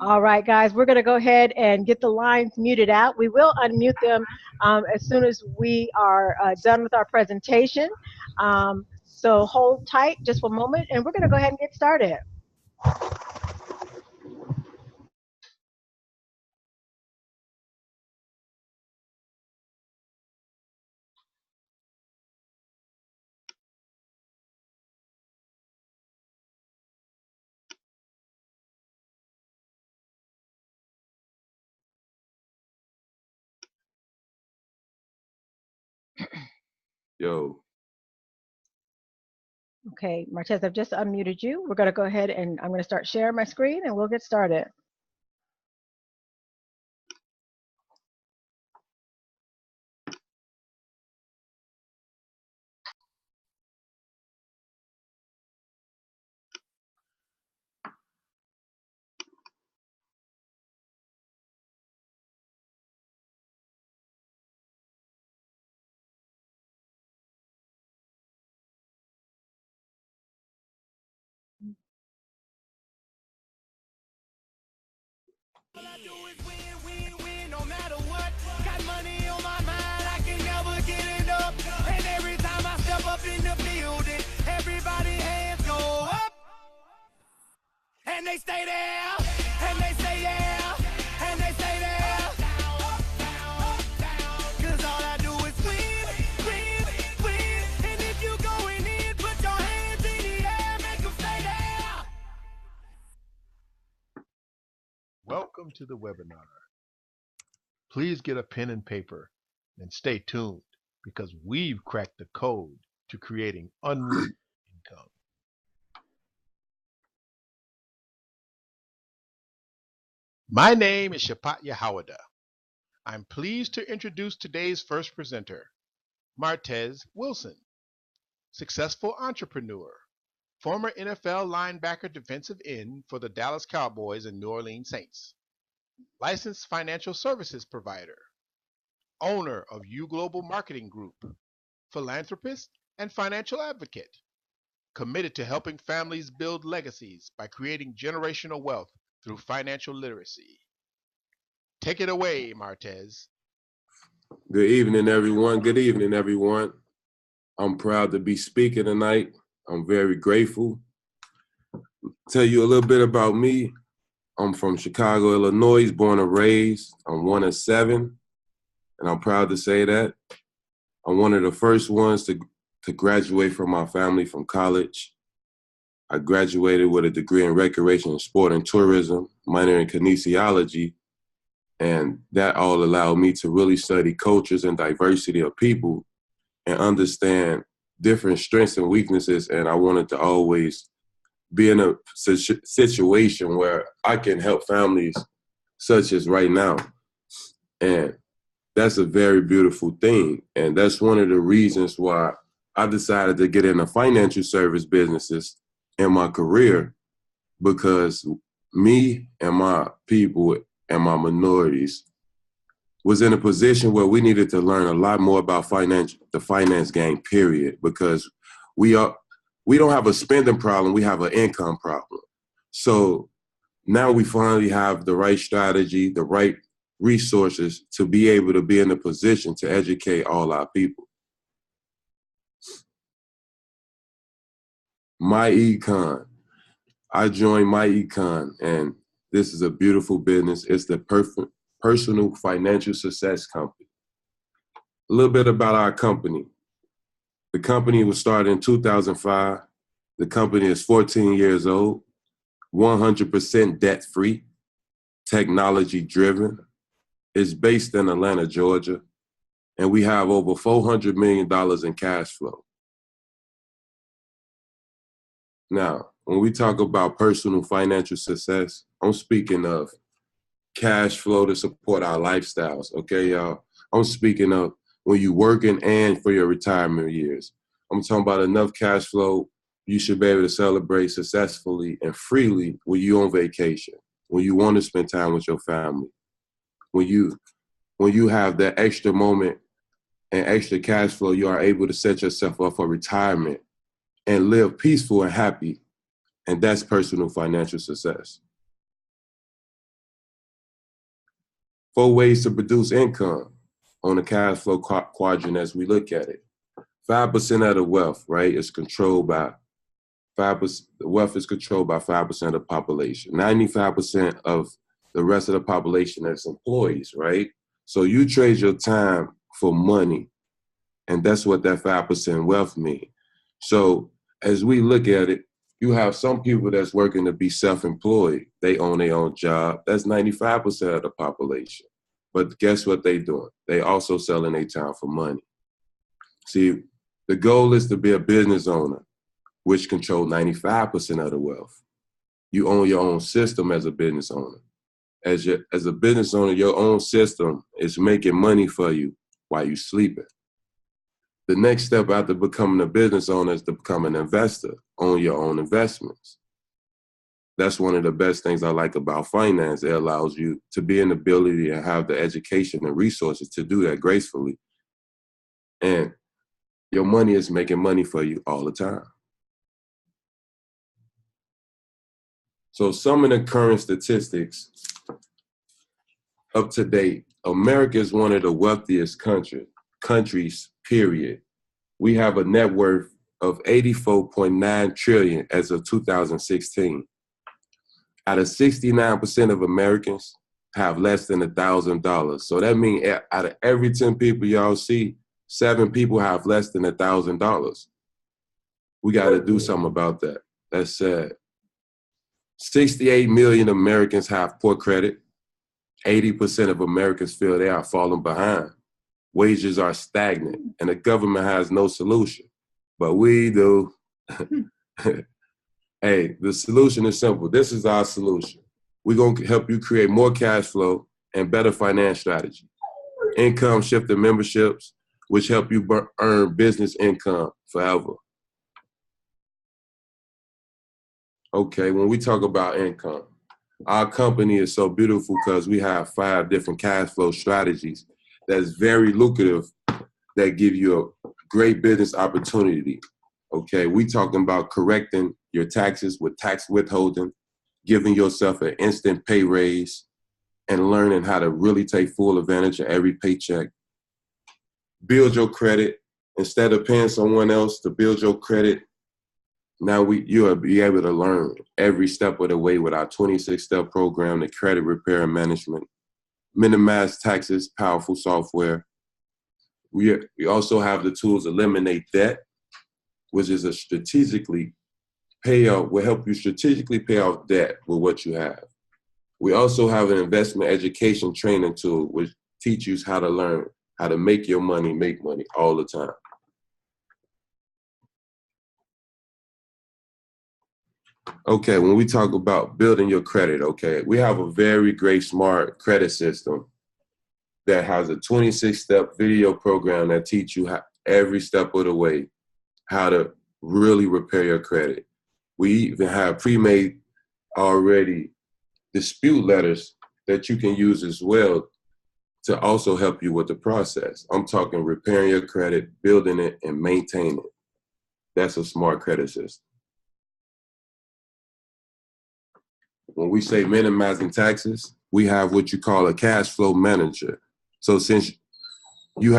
All right, guys, we're going to go ahead and get the lines muted out. We will unmute them as soon as we are done with our presentation. So hold tight just for a moment, and we're going to go ahead and get started. Yo. Okay, Martez, I've just unmuted you. We're going to go ahead and I'm going to start sharing my screen and we'll get started. All I do is win, win, win, no matter what. Got money on my mind, I can never get it up. And every time I step up in the building, everybody hands go up. And they stay there, and they say yeah, and they stay there. Cause all I do is win, win, win. And if you going in, put your hands in the air, make them stay there. Welcome to the webinar. Please get a pen and paper and stay tuned because we've cracked the code to creating unlimited income. My name is Shapatya Hawada. I'm pleased to introduce today's first presenter, Martez Wilson, successful entrepreneur, former NFL linebacker defensive end for the Dallas Cowboys and New Orleans Saints, licensed financial services provider, owner of U Global Marketing Group, philanthropist and financial advocate, committed to helping families build legacies by creating generational wealth through financial literacy. Take it away, Martez. Good evening, everyone. Good evening, everyone. I'm proud to be speaking tonight. I'm very grateful. Tell you a little bit about me. I'm from Chicago, Illinois, born and raised. I'm one of 7, and I'm proud to say that. I'm one of the first ones to graduate from my family from college. I graduated with a degree in recreation, sport, and tourism, minor in kinesiology, and that all allowed me to really study cultures and diversity of people and understand different strengths and weaknesses, and I wanted to always be in a situation where I can help families such as right now. And that's a very beautiful thing. And that's one of the reasons why I decided to get into financial service businesses in my career, because me and my people and my minorities was in a position where we needed to learn a lot more about the finance game, period, because we don't have a spending problem, we have an income problem. So now we finally have the right strategy, the right resources to be able to be in a position to educate all our people. Myecon. I joined Myecon, and this is a beautiful business. It's the personal financial success company. A little bit about our company. The company was started in 2005. The company is 14 years old, 100% debt-free, technology-driven. It's based in Atlanta, Georgia, and we have over $400 million in cash flow. Now, when we talk about personal financial success, I'm speaking of cash flow to support our lifestyles, okay, y'all? I'm speaking of when you're working and for your retirement years. I'm talking about enough cash flow you should be able to celebrate successfully and freely when you're on vacation, when you want to spend time with your family, when you have that extra moment and extra cash flow, you are able to set yourself up for retirement and live peaceful and happy and that's personal financial success. 4 ways to produce income on the cash flow quadrant as we look at it. 5% of the wealth, right, is controlled by 5%. The wealth is controlled by 5% of the population. 95% of the rest of the population is employees, right? So you trade your time for money, and that's what that 5% wealth means. So as we look at it, you have some people that's working to be self-employed. They own their own job. That's 95% of the population. But guess what they doing? They also selling their time for money. See, the goal is to be a business owner, which control 95% of the wealth. You own your own system as a business owner. As a business owner, your own system is making money for you while you're sleeping. The next step after becoming a business owner is to become an investor, own your own investments. That's one of the best things I like about finance. It allows you to be an ability and have the education and resources to do that gracefully. And your money is making money for you all the time. So some of the current statistics up to date, America is one of the wealthiest countries, period. We have a net worth of $84.9 trillion as of 2016. Out of 69% of Americans have less than $1,000. So that means out of every 10 people y'all see, 7 people have less than $1,000. We got to do something about that. That's sad. 68 million Americans have poor credit. 80% of Americans feel they are falling behind. Wages are stagnant, and the government has no solution. But we do. Hey, the solution is simple. This is our solution. We're going to help you create more cash flow and better finance strategy. Income shifting memberships, which help you earn business income forever. Okay, when we talk about income, our company is so beautiful because we have 5 different cash flow strategies that's very lucrative that give you a great business opportunity. Okay, we talking about correcting your taxes with tax withholding, giving yourself an instant pay raise, and learning how to really take full advantage of every paycheck. Build your credit. Instead of paying someone else to build your credit, now you'll be able to learn every step of the way with our 26-step program, the credit repair and management, minimize taxes, powerful software. We also have the tools Eliminate Debt, which is a strategically will help you strategically pay off debt with what you have. We also have an investment education training tool, which teaches you how to learn how to make your money, make money all the time. Okay, when we talk about building your credit, okay, we have a very great smart credit system that has a 26-step video program that teaches you every step of the way how to really repair your credit. We even have pre-made already dispute letters that you can use as well to also help you with the process. I'm talking repairing your credit, building it, and maintaining it. That's a smart credit system. When we say minimizing taxes, we have what you call a cash flow manager. So since you're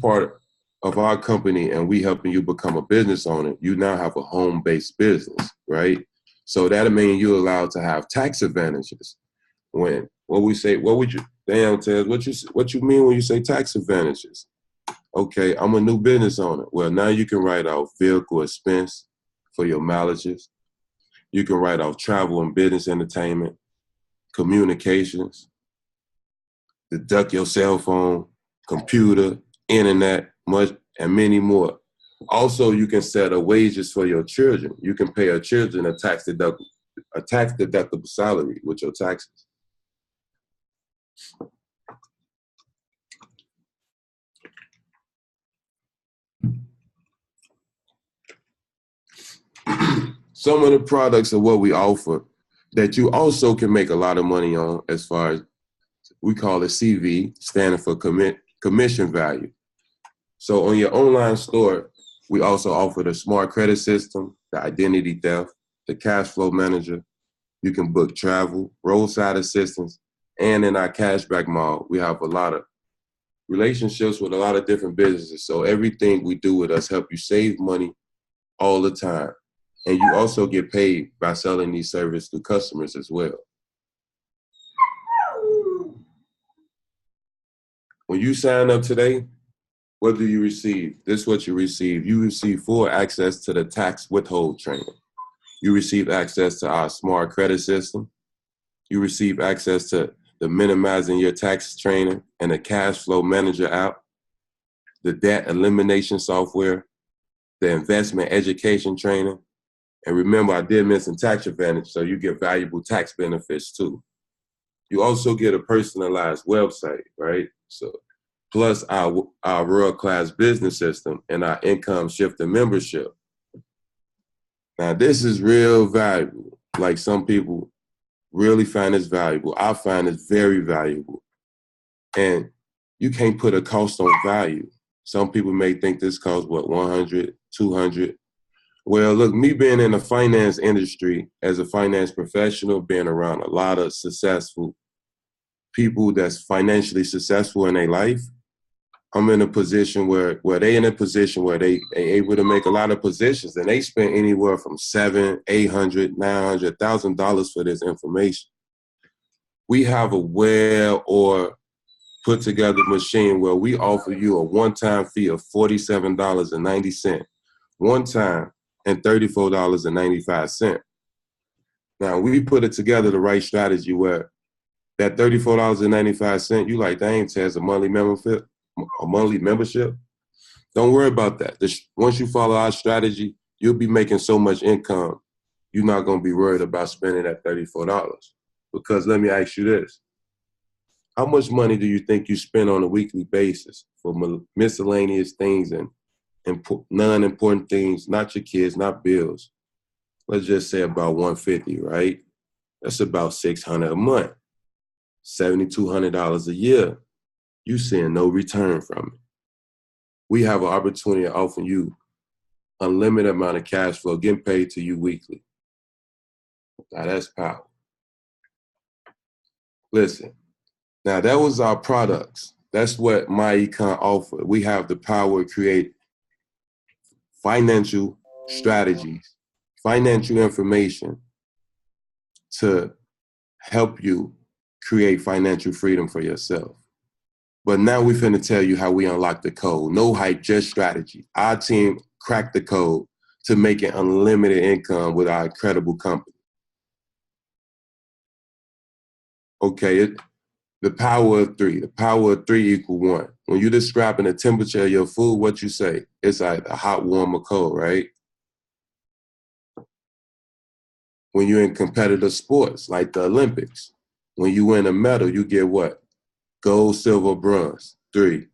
part of our company and we helping you become a business owner, you now have a home-based business, right? So that means you're allowed to have tax advantages. What you mean when you say tax advantages? Okay, I'm a new business owner. Well, now you can write off vehicle expense for your mileages. You can write off travel and business entertainment, communications, deduct your cell phone, computer, internet, and many more. Also, you can set a wages for your children. You can pay your children a tax deductible salary with your taxes. Some of the products are what we offer that you also can make a lot of money on, as far as we call it CV, standing for commission value. So on your online store, we also offer the smart credit system, the identity theft, the cash flow manager. You can book travel, roadside assistance, and in our cashback mall, we have a lot of relationships with a lot of different businesses. So everything we do with us help you save money all the time. And you also get paid by selling these services to customers as well. When you sign up today, what do you receive? This is what you receive. You receive full access to the tax withhold training. You receive access to our smart credit system. You receive access to the minimizing your tax training and the cash flow manager app, the debt elimination software, the investment education training. And remember, I did mention tax advantage, so you get valuable tax benefits too. You also get a personalized website, right? So plus our world-class business system and our income shifter membership. Now, this is real valuable. Like some people really find this valuable. I find it very valuable. And you can't put a cost on value. Some people may think this costs, what, 100, 200. Well, look, me being in the finance industry as a finance professional, being around a lot of successful people that's financially successful in their life, I'm in a position where they in a position where they able to make a lot of positions, and they spend anywhere from $700, $800, $900, $1,000 for this information. We have a well or put together machine where we offer you a one-time fee of $47.90, one time, and $34.95. Now we put it together the right strategy where that $34.95, you like, dang, Tez, a monthly membership. Don't worry about that. Once you follow our strategy, you'll be making so much income, you're not going to be worried about spending that $34. Because let me ask you this. How much money do you think you spend on a weekly basis for miscellaneous things and non-important things, not your kids, not bills? Let's just say about $150, right? That's about $600 a month, $7,200 a year. You seeing no return from it. We have an opportunity to offer you unlimited amount of cash flow getting paid to you weekly. Now that's power. Listen, now that was our products. That's what Myecon offered. We have the power to create financial strategies, financial information to help you create financial freedom for yourself. But now we're finna tell you how we unlock the code. No hype, just strategy. Our team cracked the code to making unlimited income with our incredible company. Okay, the power of three. The power of three equal 1. When you're describing the temperature of your food, what you say? It's like a hot, warm, or cold, right? When you're in competitive sports, like the Olympics, when you win a medal, you get what? Gold, silver, bronze, 3.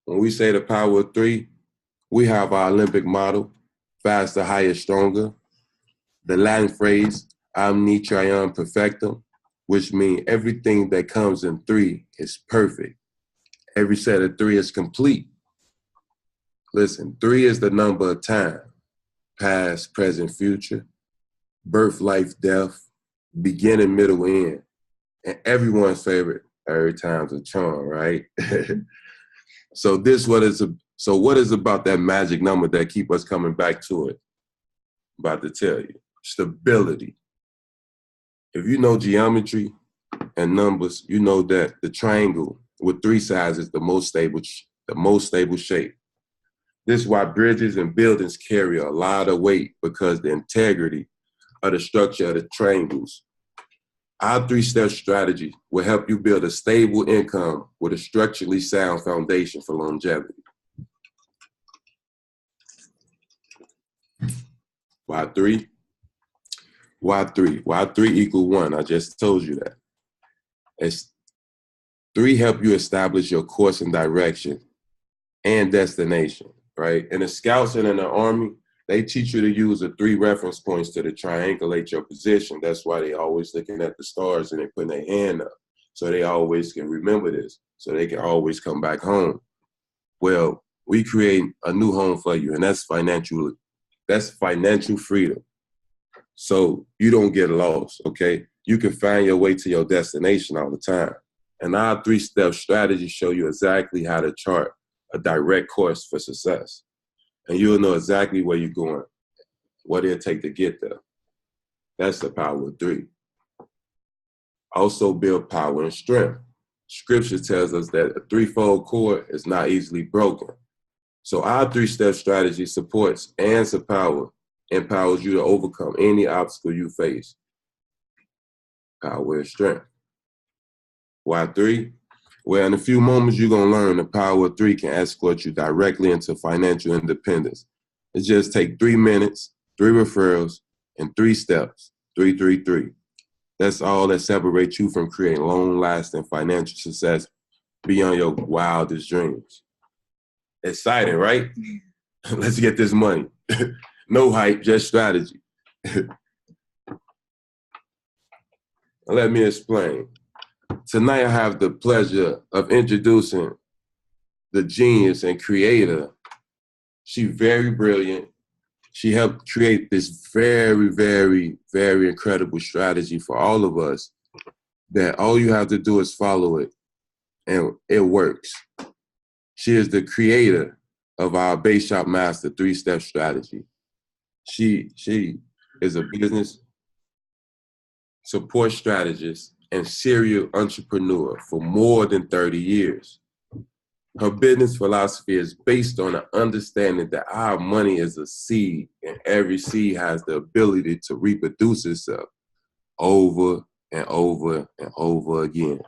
When we say the power of 3, we have our Olympic model, faster, higher, stronger. The Latin phrase, omni trium perfectum, which means everything that comes in 3 is perfect. Every set of 3 is complete. Listen, 3 is the number of time, past, present, future, birth, life, death, beginning, middle, end. And everyone's favorite, every time's a charm, right? So what is about that magic number that keep us coming back to it? I'm about to tell you, stability. If you know geometry and numbers, you know that the triangle with 3 sides is the most stable shape. This is why bridges and buildings carry a lot of weight, because the integrity of the structure of the triangles. Our 3-step strategy will help you build a stable income with a structurally sound foundation for longevity. Why 3? Why 3? Why 3 equal 1? I just told you that. It's 3 help you establish your course and direction and destination, right? In the Scouts and in the Army, they teach you to use the 3 reference points to triangulate your position. That's why they always looking at the stars and they putting their hand up. So they always can remember this. So they can always come back home. Well, we create a new home for you, and that's financial That's financial freedom. So you don't get lost, okay? You can find your way to your destination all the time. And our 3-step strategy show you exactly how to chart a direct course for success. And you'll know exactly where you're going, what it'll take to get there. That's the power of 3. Also build power and strength. Scripture tells us that a 3-fold cord is not easily broken. So our 3-step strategy supports and empowers you to overcome any obstacle you face. Power and strength. Why 3? Well, in a few moments, you're going to learn the power of 3 can escort you directly into financial independence. It just takes 3 minutes, 3 referrals, and 3 steps. 3, 3, 3. That's all that separates you from creating long-lasting financial success beyond your wildest dreams. Exciting, right? Let's get this money. No hype, just strategy. Let me explain. Tonight I have the pleasure of introducing the genius and creator. She's very brilliant. She helped create this very, very, very incredible strategy for all of us that all you have to do is follow it, and it works. She is the creator of our Base Shop Master 3-step strategy. She is a business support strategist and serial entrepreneur for more than 30 years. Her business philosophy is based on an understanding that our money is a seed, and every seed has the ability to reproduce itself over and over and over again.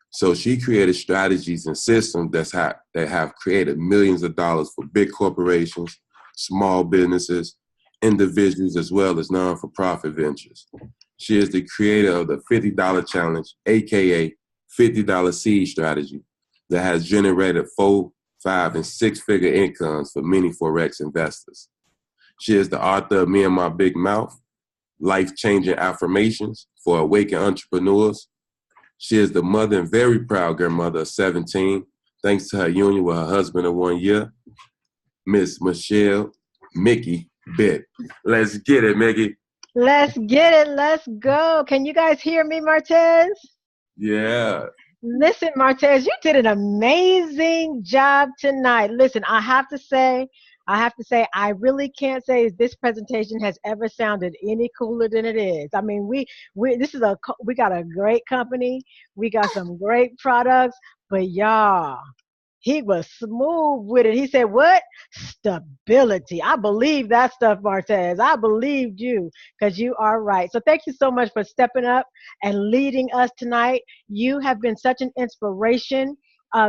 So she created strategies and systems that have created millions of dollars for big corporations, small businesses, individuals, as well as non-for-profit ventures. She is the creator of the $50 challenge, aka $50 seed strategy, that has generated 4, 5, and 6-figure incomes for many Forex investors. She is the author of Me and My Big Mouth, Life-Changing Affirmations for Awakened Entrepreneurs. She is the mother and very proud grandmother of 17, thanks to her union with her husband of 1 year, Miss Michelle Miki Bett. Let's get it, Miki. Let's get it. Let's go. Can you guys hear me, Martez? Yeah. Listen, Martez, you did an amazing job tonight. Listen, I have to say, I really can't say this presentation has ever sounded any cooler than it is. I mean, we got a great company, we got some great products, but y'all, he was smooth with it. He said, what? Stability. I believe that stuff, Martez. I believed you because you are right. So thank you so much for stepping up and leading us tonight. You have been such an inspiration.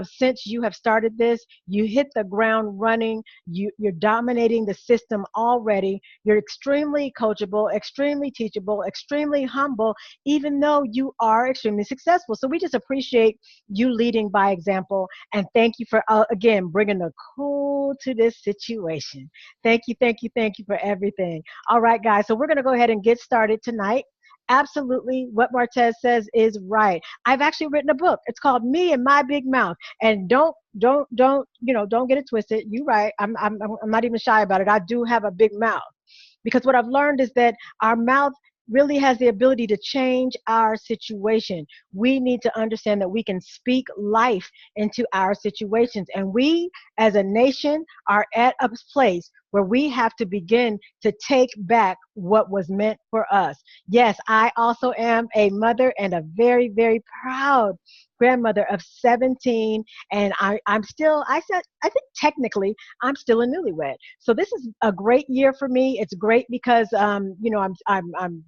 Since you have started this, you hit the ground running. You're dominating the system already. You're extremely coachable, extremely teachable, extremely humble, even though you are extremely successful. So we just appreciate you leading by example. And thank you for, again, bringing the cool to this situation. Thank you, thank you, thank you for everything. All right, guys. So we're going to go ahead and get started tonight. Absolutely, what Martez says is right. I've actually written a book. It's called Me and My Big Mouth. And don't get it twisted. You're right. I'm not even shy about it. I do have a big mouth, because what I've learned is that our mouth really has the ability to change our situation. We need to understand that we can speak life into our situations. And we, as a nation, are at a place where we have to begin to take back what was meant for us. Yes, I also am a mother and a very, very proud grandmother of 17, and I'm still, I think technically I'm still a newlywed. So this is a great year for me. It's great because I'm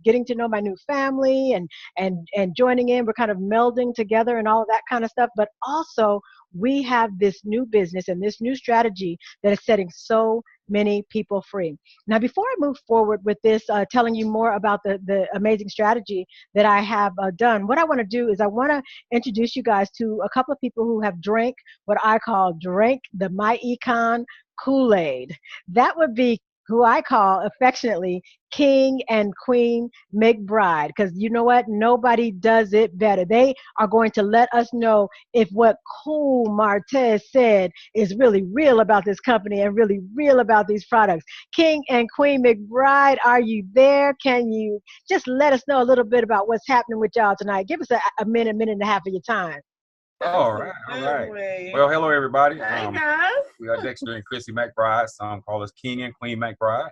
getting to know my new family and joining in. We're kind of melding together and all of that kind of stuff. But also we have this new business and this new strategy that is setting so many people free. Now, before I move forward with this, telling you more about the amazing strategy that I have done, what I want to do is I want to introduce you guys to a couple of people who have drank what I call the Myecon Kool-Aid. That would be who I call affectionately King and Queen McBride, because you know what? Nobody does it better. They are going to let us know if what cool Martez said is really real about this company and really real about these products. King and Queen McBride, are you there? Can you just let us know a little bit about what's happening with y'all tonight? Give us a minute, minute and a half of your time. All right, all right. Well, hello everybody. We are Dexter and Chrissy McBride. Some call us King and Queen McBride.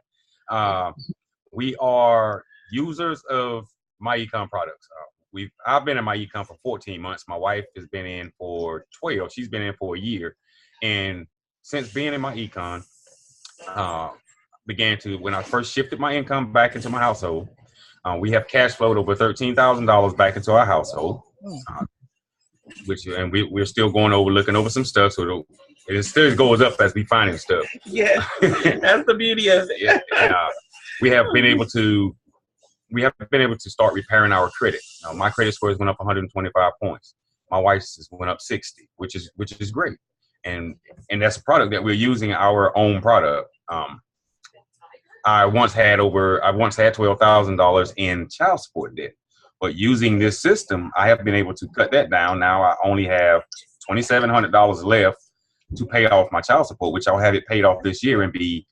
We are users of Myecon products. I've been in Myecon for 14 months. My wife has been in for 12. She's been in for a year, and since being in Myecon, when I first shifted my income back into my household, we have cash flowed over $13,000 back into our household. We're still looking over some stuff, so it still goes up as we finding stuff. Yeah, that's the beauty of it. Yeah, we have been able to start repairing our credit. My credit scores went up 125 points. My wife's went up 60, which is great, and that's a product that we're using, our own product. I once had $12,000 in child support debt. But using this system, I have been able to cut that down. Now I only have $2,700 left to pay off my child support, which I'll have it paid off this year and be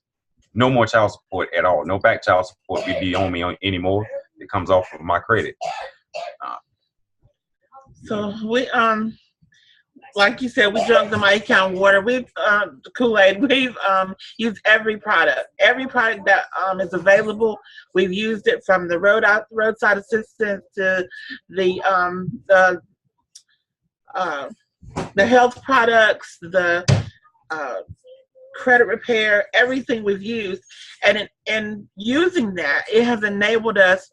no more child support at all. No back child support will be on me anymore. It comes off of my credit. So we like you said, we drunk the Myecon water. We've the Kool-Aid. We've used every product that is available. We've used it from the roadside assistance to the health products, the credit repair, everything we've used, and in using that, it has enabled us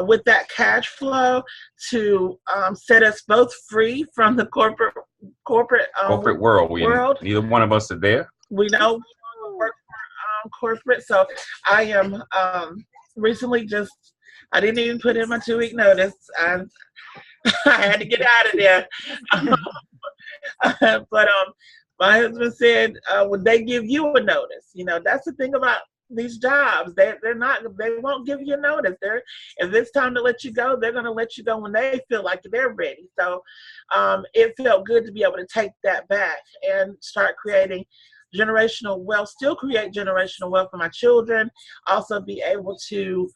with that cash flow to set us both free from the corporate world. Neither one of us are there. We know we work for corporate, so I am recently I didn't even put in my 2-week notice. I had to get out of there. But my husband said, would they give you a notice? You know, that's the thing about these jobs. They won't give you a notice. If it's time to let you go, they're going to let you go when they feel like they're ready. So it felt good to be able to take that back and start creating generational wealth, still create generational wealth for my children, also be able to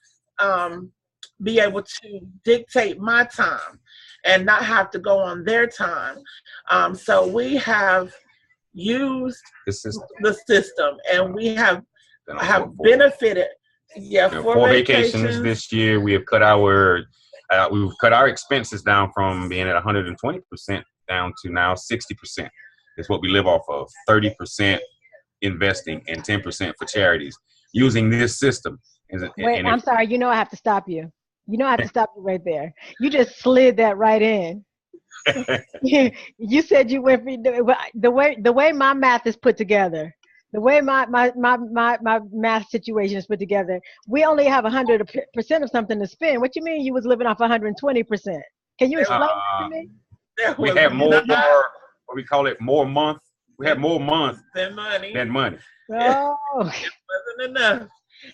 dictate my time and not have to go on their time. So we have used the system, and we have benefited. Yeah, 4 vacations this year. We have cut our expenses down from being at 120% down to now 60%. Is what we live off of. 30% investing and 10% for charities using this system. Wait, I'm sorry. You know I have to stop you. I have to stop you right there. You just slid that right in. You said you went for the way my math is put together. The way my math situation is put together, we only have 100% of something to spend. What you mean you was living off 120%? Can you explain that to me? We have more, what we call it, more month. We have more month than money. Oh. It wasn't enough.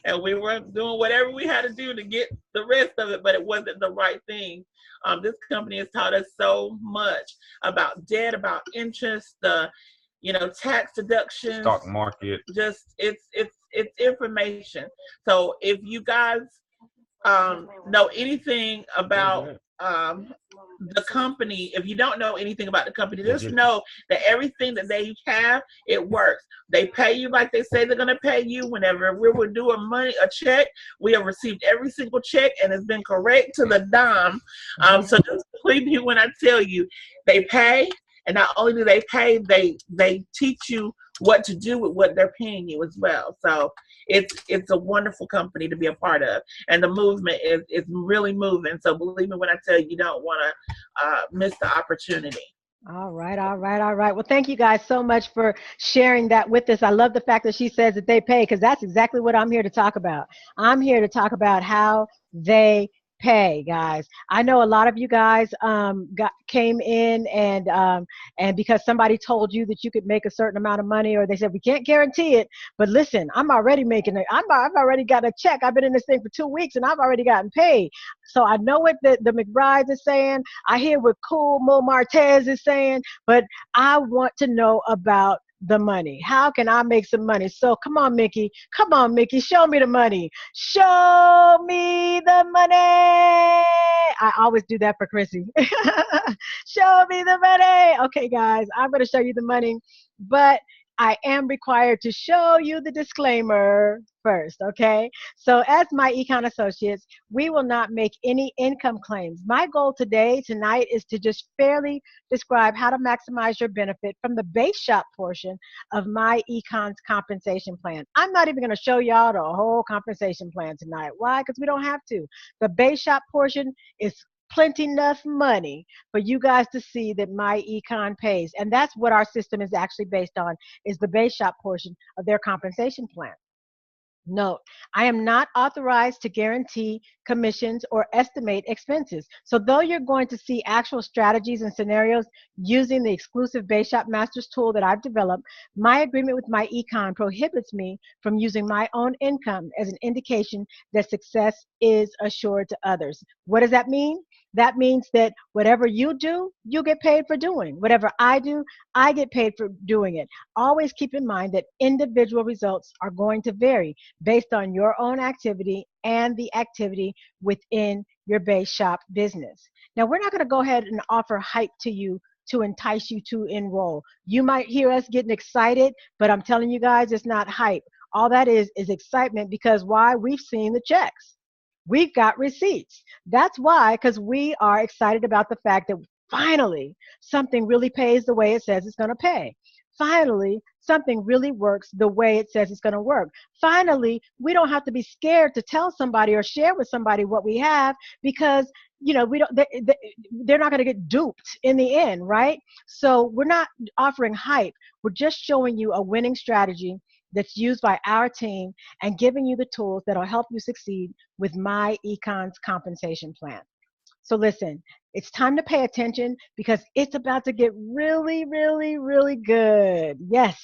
And we were doing whatever we had to do to get the rest of it, but it wasn't the right thing. This company has taught us so much about debt, about interest, tax deductions, stock market. Just it's information. So if you guys know anything about the company, if you don't know anything about the company, just know that everything that they have, it works. They pay you like they say they're going to pay you. Whenever we were doing a check, we have received every single check, and it's been correct to the dime. So just believe me when I tell you, they pay. And not only do they pay, they teach you what to do with what they're paying you as well. So it's a wonderful company to be a part of. And the movement is really moving. So believe me when I tell you, you don't want to miss the opportunity. All right. Well, thank you guys so much for sharing that with us. I love the fact that she says that they pay, because that's exactly what I'm here to talk about. I'm here to talk about how they pay, guys. I know a lot of you guys came in and because somebody told you that you could make a certain amount of money, or they said we can't guarantee it. But listen, I'm already making it. I've already got a check. I've been in this thing for 2 weeks and I've already gotten paid. So I know what the McBrides is saying. I hear what Cool Mo Martez is saying, but I want to know about the money. How can I make some money? So come on, Miki. Come on, Miki. Show me the money. Show me the money. I always do that for Chrissy. Show me the money. Okay, guys, I'm going to show you the money, but I am required to show you the disclaimer first, okay? So as my econ associates, we will not make any income claims. My goal tonight, is to just fairly describe how to maximize your benefit from the base shop portion of my econ's compensation plan. I'm not even going to show y'all the whole compensation plan tonight. Why? Because we don't have to. The base shop portion is plenty enough money for you guys to see that my econ pays. And that's what our system is actually based on, is the base shop portion of their compensation plan. Note, I am not authorized to guarantee commissions or estimate expenses. So though you're going to see actual strategies and scenarios using the exclusive Base Shop Masters tool that I've developed, my agreement with my econ prohibits me from using my own income as an indication that success is assured to others. What does that mean? That means that whatever you do, you get paid for doing. Whatever I do, I get paid for doing it. Always keep in mind that individual results are going to vary based on your own activity and the activity within your base shop business. Now, we're not going to go ahead and offer hype to you to entice you to enroll. You might hear us getting excited, but I'm telling you guys, it's not hype. All that is excitement, because why? We've seen the checks. We've got receipts. That's why, because we are excited about the fact that finally something really pays the way it says it's going to pay. Finally, something really works the way it says it's going to work. Finally, we don't have to be scared to tell somebody or share with somebody what we have, because we don't. They're not going to get duped in the end, right? So we're not offering hype. We're just showing you a winning strategy that's used by our team and giving you the tools that'll help you succeed with my econ's compensation plan. So listen, it's time to pay attention, because it's about to get really, really, really good. Yes.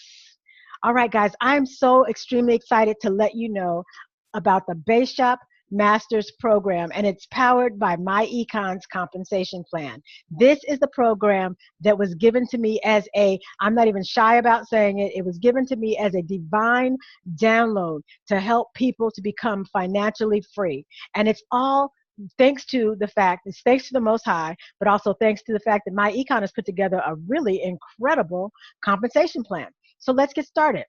All right, guys, I'm so extremely excited to let you know about the Base Shop Masters program, and it's powered by my econ's compensation plan. This is the program that was given to me as I'm not even shy about saying it, it was given to me as a divine download to help people to become financially free. And it's all thanks to the Most High, but also thanks to the fact that my econ has put together a really incredible compensation plan. So let's get started.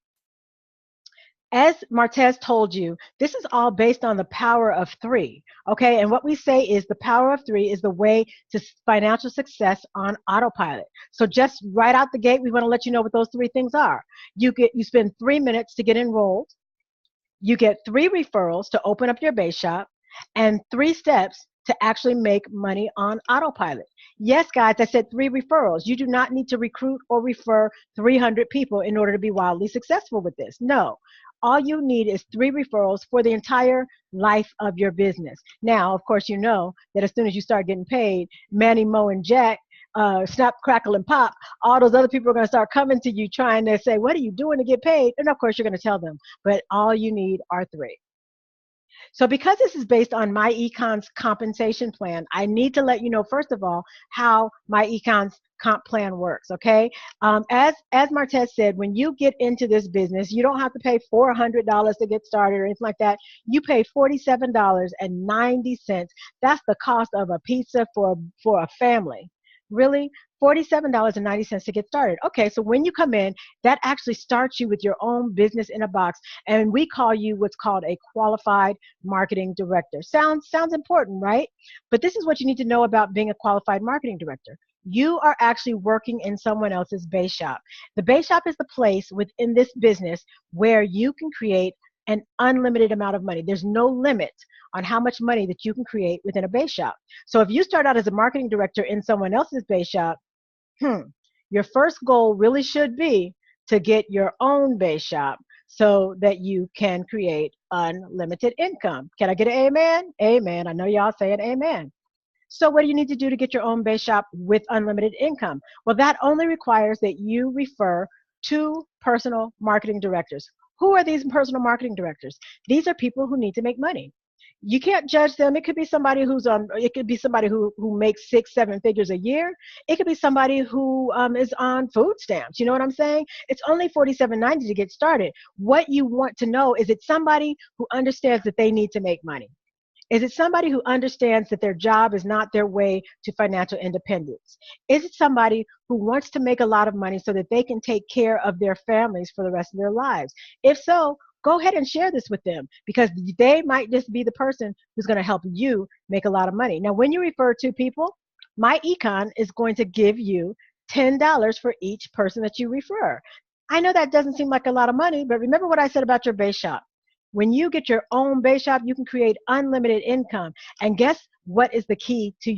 As Martez told you, this is all based on the power of three, okay? And what we say is the power of three is the way to financial success on autopilot. So just right out the gate, we want to let you know what those three things are. You spend 3 minutes to get enrolled. You get 3 referrals to open up your base shop, and 3 steps to actually make money on autopilot. Yes, guys, I said 3 referrals. You do not need to recruit or refer 300 people in order to be wildly successful with this. No. All you need is 3 referrals for the entire life of your business. Now, of course, you know that as soon as you start getting paid, Manny, Mo, and Jack, Snap, Crackle, and Pop, all those other people are going to start coming to you trying to say, what are you doing to get paid? And of course, you're going to tell them. But all you need are 3. So because this is based on my econ's compensation plan, I need to let you know, first of all, how my econ's comp plan works, okay? As Martez said, when you get into this business, you don't have to pay $400 to get started or anything like that. You pay $47.90. That's the cost of a pizza for a family. Really? $47.90 to get started. Okay, so when you come in, that actually starts you with your own business in a box, and we call you what's called a qualified marketing director. Sounds important, right? But this is what you need to know about being a qualified marketing director. You are actually working in someone else's base shop. The base shop is the place within this business where you can create an unlimited amount of money. There's no limit on how much money that you can create within a base shop. So if you start out as a marketing director in someone else's base shop, your first goal really should be to get your own base shop so that you can create unlimited income. Can I get an amen? Amen. I know y'all saying amen. So what do you need to do to get your own base shop with unlimited income? Well, that only requires that you refer two personal marketing directors. Who are these personal marketing directors? These are people who need to make money. You can't judge them. It could be somebody who's on. It could be somebody who makes 6, 7 figures a year. It could be somebody who is on food stamps. You know what I'm saying? It's only $47.90 to get started. What you want to know is it somebody who understands that they need to make money. Is it somebody who understands that their job is not their way to financial independence? Is it somebody who wants to make a lot of money so that they can take care of their families for the rest of their lives? If so, go ahead and share this with them because they might just be the person who's going to help you make a lot of money. Now, when you refer to people, Myecon is going to give you $10 for each person that you refer. I know that doesn't seem like a lot of money, but remember what I said about your base shop. When you get your own base shop, you can create unlimited income. And guess what is the key to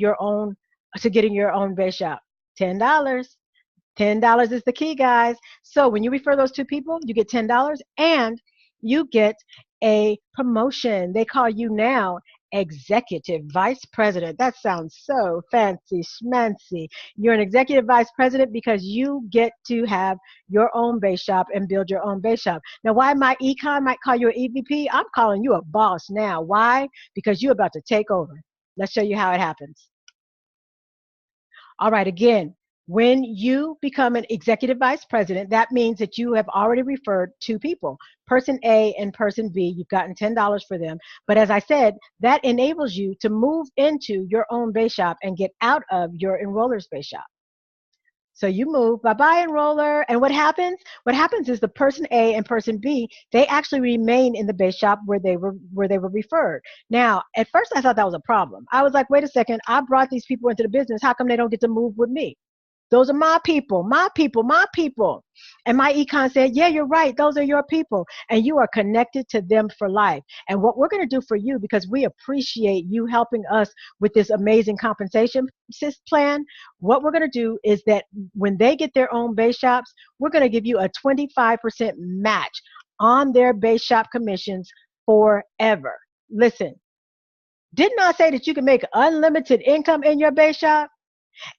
getting your own base shop? $10. $10 is the key, guys. So when you refer those two people, you get $10 and you get a promotion. They call you now executive vice president. That sounds so fancy schmancy. You're an executive vice president because you get to have your own base shop and build your own base shop. Now, why my econ might call you an EVP? I'm calling you a boss now. Why? Because you're about to take over. Let's show you how it happens. All right, again, when you become an executive vice president, that means that you have already referred two people, person A and person B. You've gotten $10 for them. But as I said, that enables you to move into your own base shop and get out of your enroller's base shop. So you move, bye-bye enroller. And what happens? What happens is the person A and person B, they actually remain in the base shop where they were referred. Now, at first I thought that was a problem. I was like, wait a second, I brought these people into the business. How come they don't get to move with me? Those are my people, my people, my people. And my econ said, yeah, you're right. Those are your people. And you are connected to them for life. And what we're going to do for you, because we appreciate you helping us with this amazing compensation plan, what we're going to do is that when they get their own base shops, we're going to give you a 25% match on their base shop commissions forever. Listen, didn't I say that you can make unlimited income in your base shop?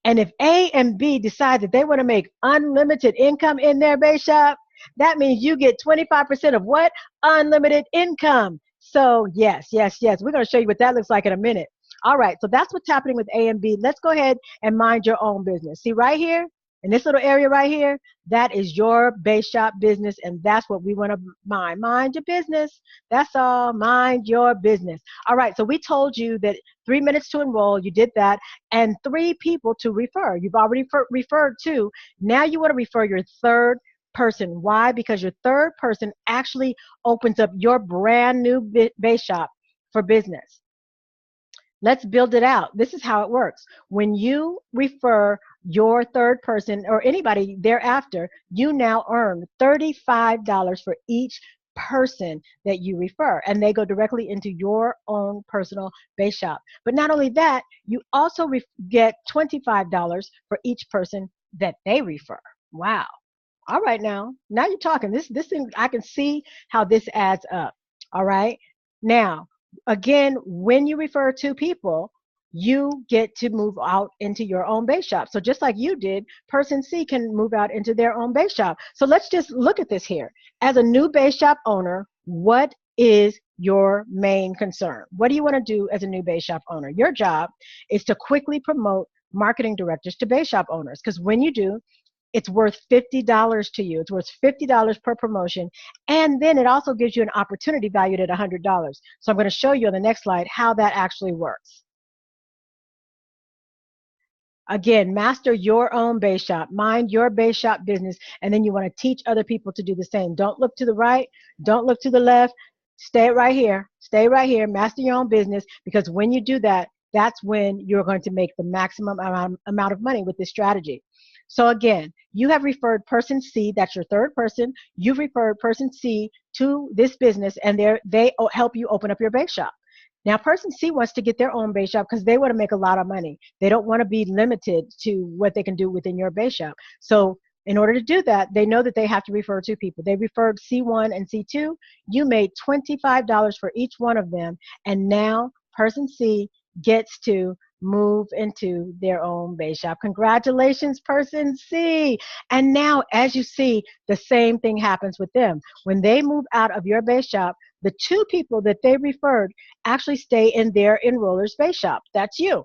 And if A and B decide that they want to make unlimited income in their base shop, that means you get 25% of what? Unlimited income. So yes, yes, yes. We're going to show you what that looks like in a minute. All right, so that's what's happening with A and B. Let's go ahead and mind your own business. See right here, in this little area right here, that is your base shop business, and that's what we want to mind. Mind your business. That's all. Mind your business. All right, so we told you that 3 minutes to enroll. You did that. And 3 people to refer. You've already referred 2. Now you want to refer your third person. Why? Because your third person actually opens up your brand new base shop for business. Let's build it out. This is how it works. When you refer your third person or anybody thereafter, you now earn $35 for each person that you refer, and they go directly into your own personal base shop. But not only that, you also get $25 for each person that they refer. Wow. All right, now you're talking. This thing, I can see how this adds up. All right. Now, again, when you refer 2 people, you get to move out into your own base shop. So just like you did, person C can move out into their own base shop. So let's just look at this here. As a new base shop owner, what is your main concern? What do you want to do as a new base shop owner? Your job is to quickly promote marketing directors to base shop owners, because when you do, it's worth $50 to you. It's worth $50 per promotion. And then it also gives you an opportunity valued at $100. So I'm going to show you on the next slide how that actually works. Again, master your own base shop. Mind your base shop business. And then you want to teach other people to do the same. Don't look to the right. Don't look to the left. Stay right here. Stay right here. Master your own business, because when you do that, that's when you're going to make the maximum amount of money with this strategy. So again, you have referred person C, that's your third person. You've referred person C to this business, and they help you open up your base shop. Now, person C wants to get their own base shop because they want to make a lot of money. They don't want to be limited to what they can do within your base shop. So In order to do that, they know that they have to refer two people. They referred C1 and C2. You made $25 for each one of them. And now person C gets to move into their own base shop. Congratulations, person C. And now, as you see, the same thing happens with them. When they move out of your base shop, the two people that they referred actually stay in their enroller's base shop. That's you.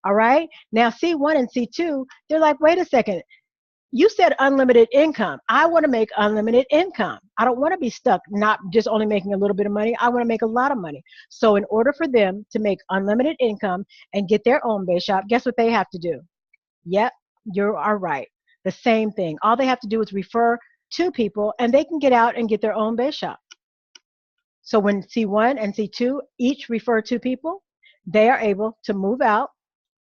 All right. Now, C1 and C2, they're like, wait a second. You said unlimited income. I want to make unlimited income. I don't want to be stuck not just only making a little bit of money. I want to make a lot of money. So in order for them to make unlimited income and get their own base shop, guess what they have to do? Yep, you are right. The same thing. All they have to do is refer two people and they can get out and get their own base shop. So when C1 and C2 each refer two people, they are able to move out,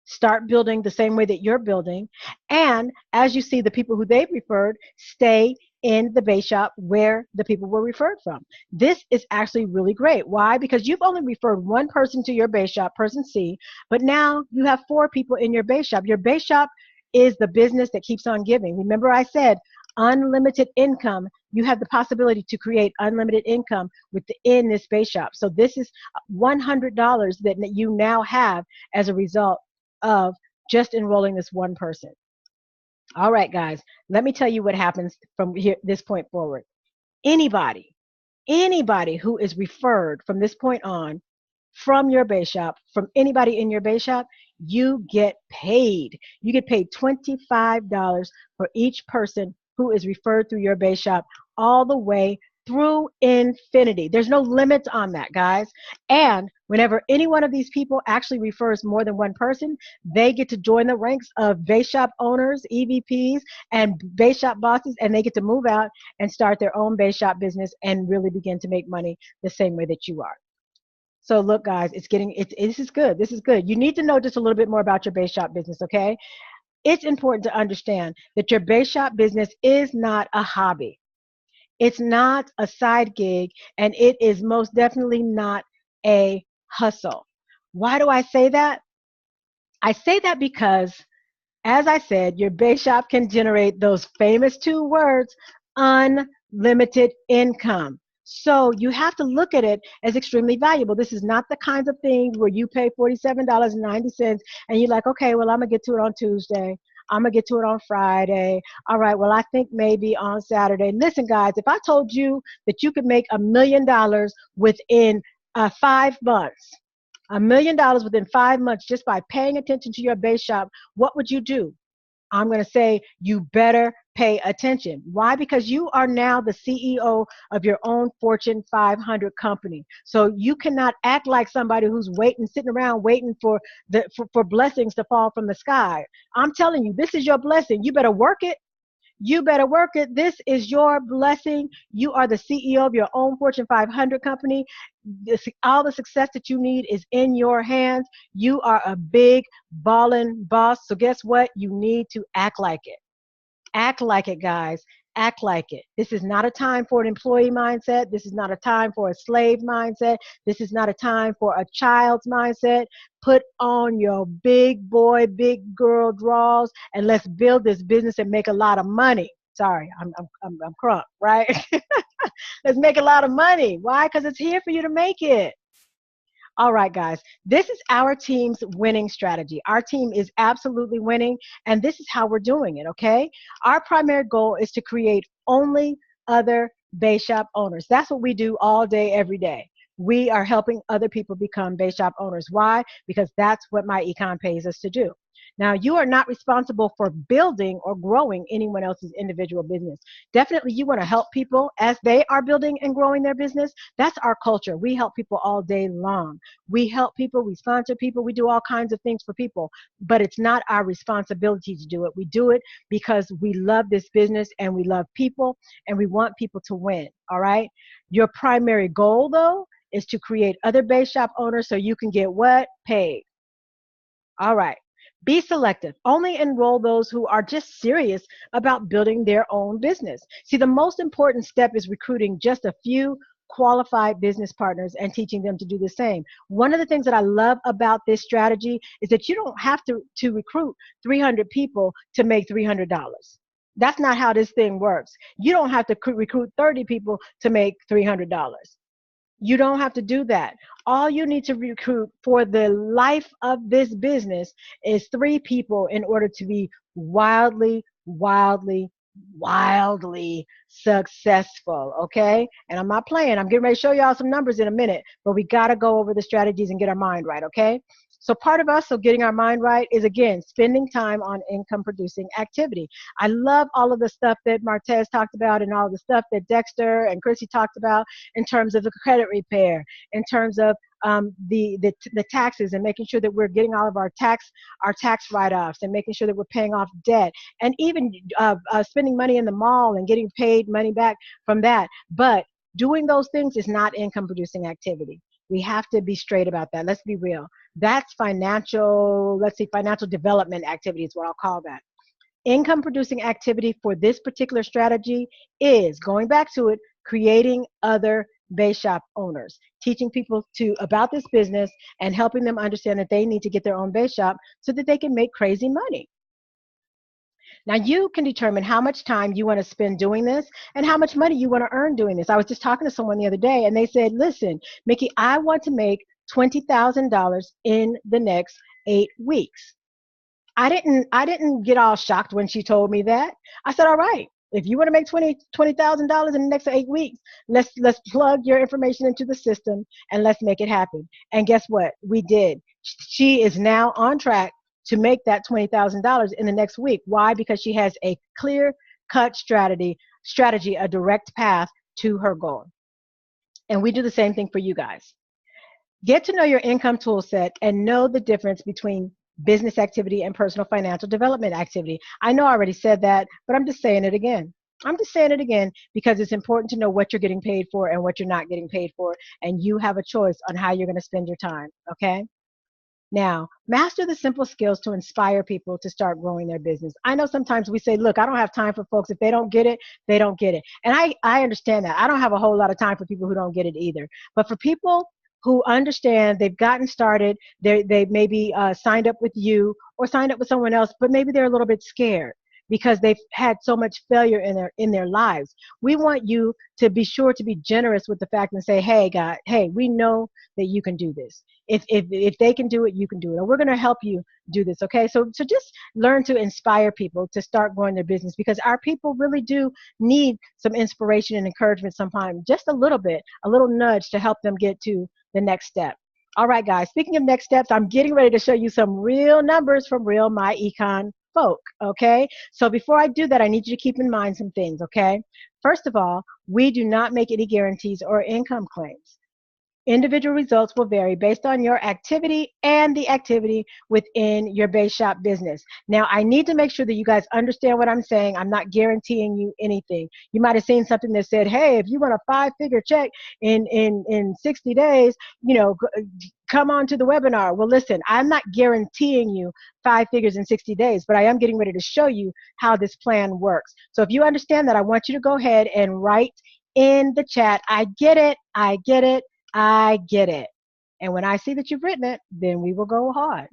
start building the same way that you're building. And as you see, the people who they've referred stay in the base shop where the people were referred from. This is actually really great. Why? Because you've only referred one person to your base shop, person C, but now you have four people in your base shop. Your base shop is the business that keeps on giving. Remember I said unlimited income. You have the possibility to create unlimited income within this base shop. So this is $100 that you now have as a result of just enrolling this one person. All right, guys, let me tell you what happens from here, this point forward. Anybody who is referred from this point on from your base shop, from anybody in your base shop, you get paid. You get paid $25 for each person who is referred through your base shop all the way through infinity. There's no limit on that, guys. And whenever any one of these people actually refers more than one person, they get to join the ranks of base shop owners, EVPs, and base shop bosses, and they get to move out and start their own base shop business and really begin to make money the same way that you are. So look, guys, this is good. This is good. You need to know just a little bit more about your base shop business, okay? It's important to understand that your base shop business is not a hobby. It's not a side gig, and it is most definitely not a hustle. Why do I say that? I say that because, as I said, your base shop can generate those famous two words, unlimited income. So you have to look at it as extremely valuable. This is not the kinds of things where you pay $47.90 and you're like, okay, well, I'm going to get to it on Tuesday. I'm going to get to it on Friday. All right, well, I think maybe on Saturday. Listen, guys, if I told you that you could make $1 million within 5 months, $1 million within 5 months just by paying attention to your base shop, what would you do? I'm going to say you better pay attention. Why? Because you are now the CEO of your own Fortune 500 company. So you cannot act like somebody who's sitting around waiting for blessings to fall from the sky. I'm telling you, this is your blessing. You better work it. You better work it. This is your blessing. You are the CEO of your own Fortune 500 company. All the success that you need is in your hands. You are a big ballin' boss. So guess what? You need to act like it. Act like it, guys. Act like it. This is not a time for an employee mindset. This is not a time for a slave mindset. This is not a time for a child's mindset. Put on your big boy, big girl draws, and let's build this business and make a lot of money. Sorry, I'm crunk, right? Let's make a lot of money. Why? Because it's here for you to make it. All right, guys, this is our team's winning strategy. Our team is absolutely winning, and this is how we're doing it, okay? Our primary goal is to create only other base shop owners. That's what we do all day, every day. We are helping other people become base shop owners. Why? Because that's what Myecon pays us to do. Now, you are not responsible for building or growing anyone else's individual business. Definitely, you want to help people as they are building and growing their business. That's our culture. We help people all day long. We help people, we sponsor people, we do all kinds of things for people, but it's not our responsibility to do it. We do it because we love this business and we love people and we want people to win, all right? Your primary goal, though, is to create other base shop owners so you can get what? Paid. All right. Be selective. Only enroll those who are just serious about building their own business. See, the most important step is recruiting just a few qualified business partners and teaching them to do the same. One of the things that I love about this strategy is that you don't have to recruit 300 people to make $300. That's not how this thing works. You don't have to recruit 30 people to make $300. You don't have to do that. All you need to recruit for the life of this business is 3 people in order to be wildly, wildly, wildly successful. Okay. And I'm not playing. I'm getting ready to show y'all some numbers in a minute, but we got to go over the strategies and get our mind right. Okay. So part of us, so getting our mind right, is again spending time on income producing activity. I love all of the stuff that Martez talked about and all the stuff that Dexter and Chrissy talked about in terms of the credit repair, in terms of the taxes, and making sure that we're getting all of our tax write-offs, and making sure that we're paying off debt, and even spending money in the mall and getting paid money back from that. But doing those things is not income producing activity. We have to be straight about that. Let's be real. That's financial, let's see, financial development activity is what I'll call that. Income producing activity for this particular strategy is, going back to it, creating other base shop owners, teaching people about this business and helping them understand that they need to get their own base shop so that they can make crazy money. Now you can determine how much time you want to spend doing this and how much money you want to earn doing this. I was just talking to someone the other day and they said, listen, Miki, I want to make $20,000 in the next 8 weeks. I didn't get all shocked when she told me that. I said, all right, if you want to make $20,000 in the next 8 weeks, let's plug your information into the system and let's make it happen. And guess what? We did. She is now on track to make that $20,000 in the next week. Why? Because she has a clear-cut strategy, a direct path to her goal. And we do the same thing for you guys. Get to know your income tool set and know the difference between business activity and personal financial development activity. I know I already said that, but I'm just saying it again. I'm just saying it again because it's important to know what you're getting paid for and what you're not getting paid for. And you have a choice on how you're going to spend your time. Okay. Now, master the simple skills to inspire people to start growing their business. I know sometimes we say, look, I don't have time for folks. If they don't get it, they don't get it. And I understand that. I don't have a whole lot of time for people who don't get it either. But for people who understand, they've gotten started, they maybe signed up with you or signed up with someone else, but maybe they're a little bit scared because they've had so much failure in their lives. We want you to be sure to be generous with the fact and say, hey, God, hey, we know that you can do this. If they can do it, you can do it. And we're going to help you do this, okay? So just learn to inspire people to start growing their business, because our people really do need some inspiration and encouragement sometimes, just a little bit, a little nudge to help them get to the next step. All right, guys, speaking of next steps, I'm getting ready to show you some real numbers from real Myecon folk, okay? So before I do that, I need you to keep in mind some things, okay? First of all, we do not make any guarantees or income claims. Individual results will vary based on your activity and the activity within your base shop business. Now, I need to make sure that you guys understand what I'm saying. I'm not guaranteeing you anything. You might have seen something that said, hey, if you want a 5-figure check in 60 days, come on to the webinar. Well, listen, I'm not guaranteeing you 5 figures in 60 days, but I am getting ready to show you how this plan works. So if you understand that, I want you to go ahead and write in the chat, I get it, I get it, I get it. And when I see that you've written it, then we will go hard.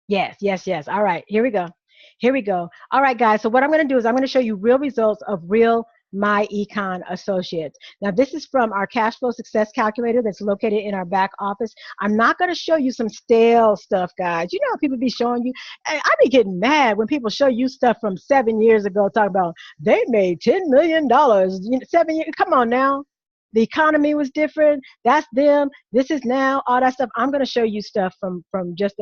Yes, yes, yes. All right, here we go. Here we go. All right, guys. So what I'm going to do is I'm going to show you real results of real Myecon associates. Now, this is from our cash flow success calculator that's located in our back office. I'm not going to show you some stale stuff, guys. You know how people be showing you? I be getting mad when people show you stuff from 7 years ago talking about they made $10 million. 7 years. Come on now. The economy was different. That's them. This is now. All that stuff. I'm going to show you stuff from just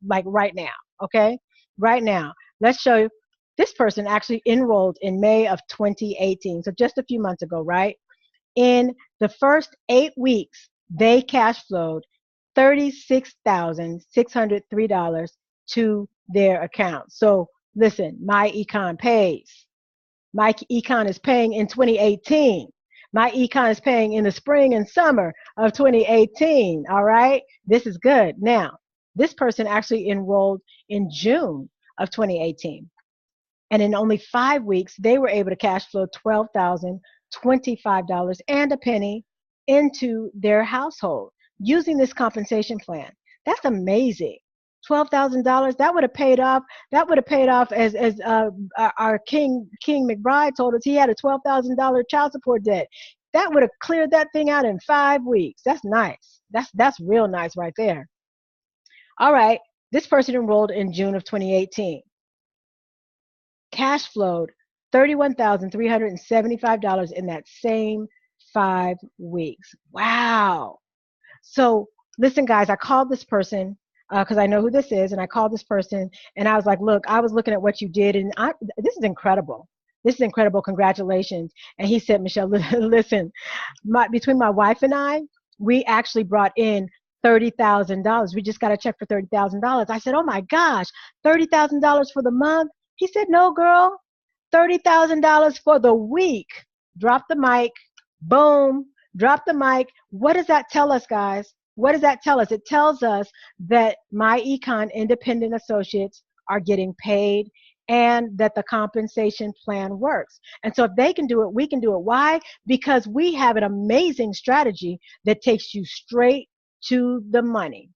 like right now. Okay, right now. Let's show you. This person actually enrolled in May of 2018, so just a few months ago, right? In the first 8 weeks, they cash flowed $36,603 to their account. So listen, Myecon pays. Myecon is paying in 2018. Myecon is paying in the spring and summer of 2018, all right? This is good. Now, this person actually enrolled in June of 2018. And in only 5 weeks, they were able to cash flow $12,025 and a penny into their household using this compensation plan. That's amazing. $12,000. That would have paid off. That would have paid off as our King McBride told us. He had a $12,000 child support debt. That would have cleared that thing out in 5 weeks. That's nice. That's real nice right there. All right. This person enrolled in June of 2018. Cash flowed $31,375 in that same 5 weeks. Wow. So listen, guys, I called this person because I know who this is, and I called this person, and I was like, look, I was looking at what you did, and this is incredible. This is incredible. Congratulations. And he said, Michelle, listen, between my wife and I, we actually brought in $30,000. We just got a check for $30,000. I said, oh my gosh, $30,000 for the month? He said, no, girl, $30,000 for the week. Drop the mic. Boom. Drop the mic. What does that tell us, guys? What does that tell us? It tells us that Myecon independent associates are getting paid and that the compensation plan works. And so if they can do it, we can do it. Why? Because we have an amazing strategy that takes you straight to the money.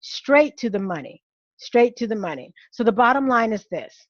Straight to the money. Straight to the money. So the bottom line is this.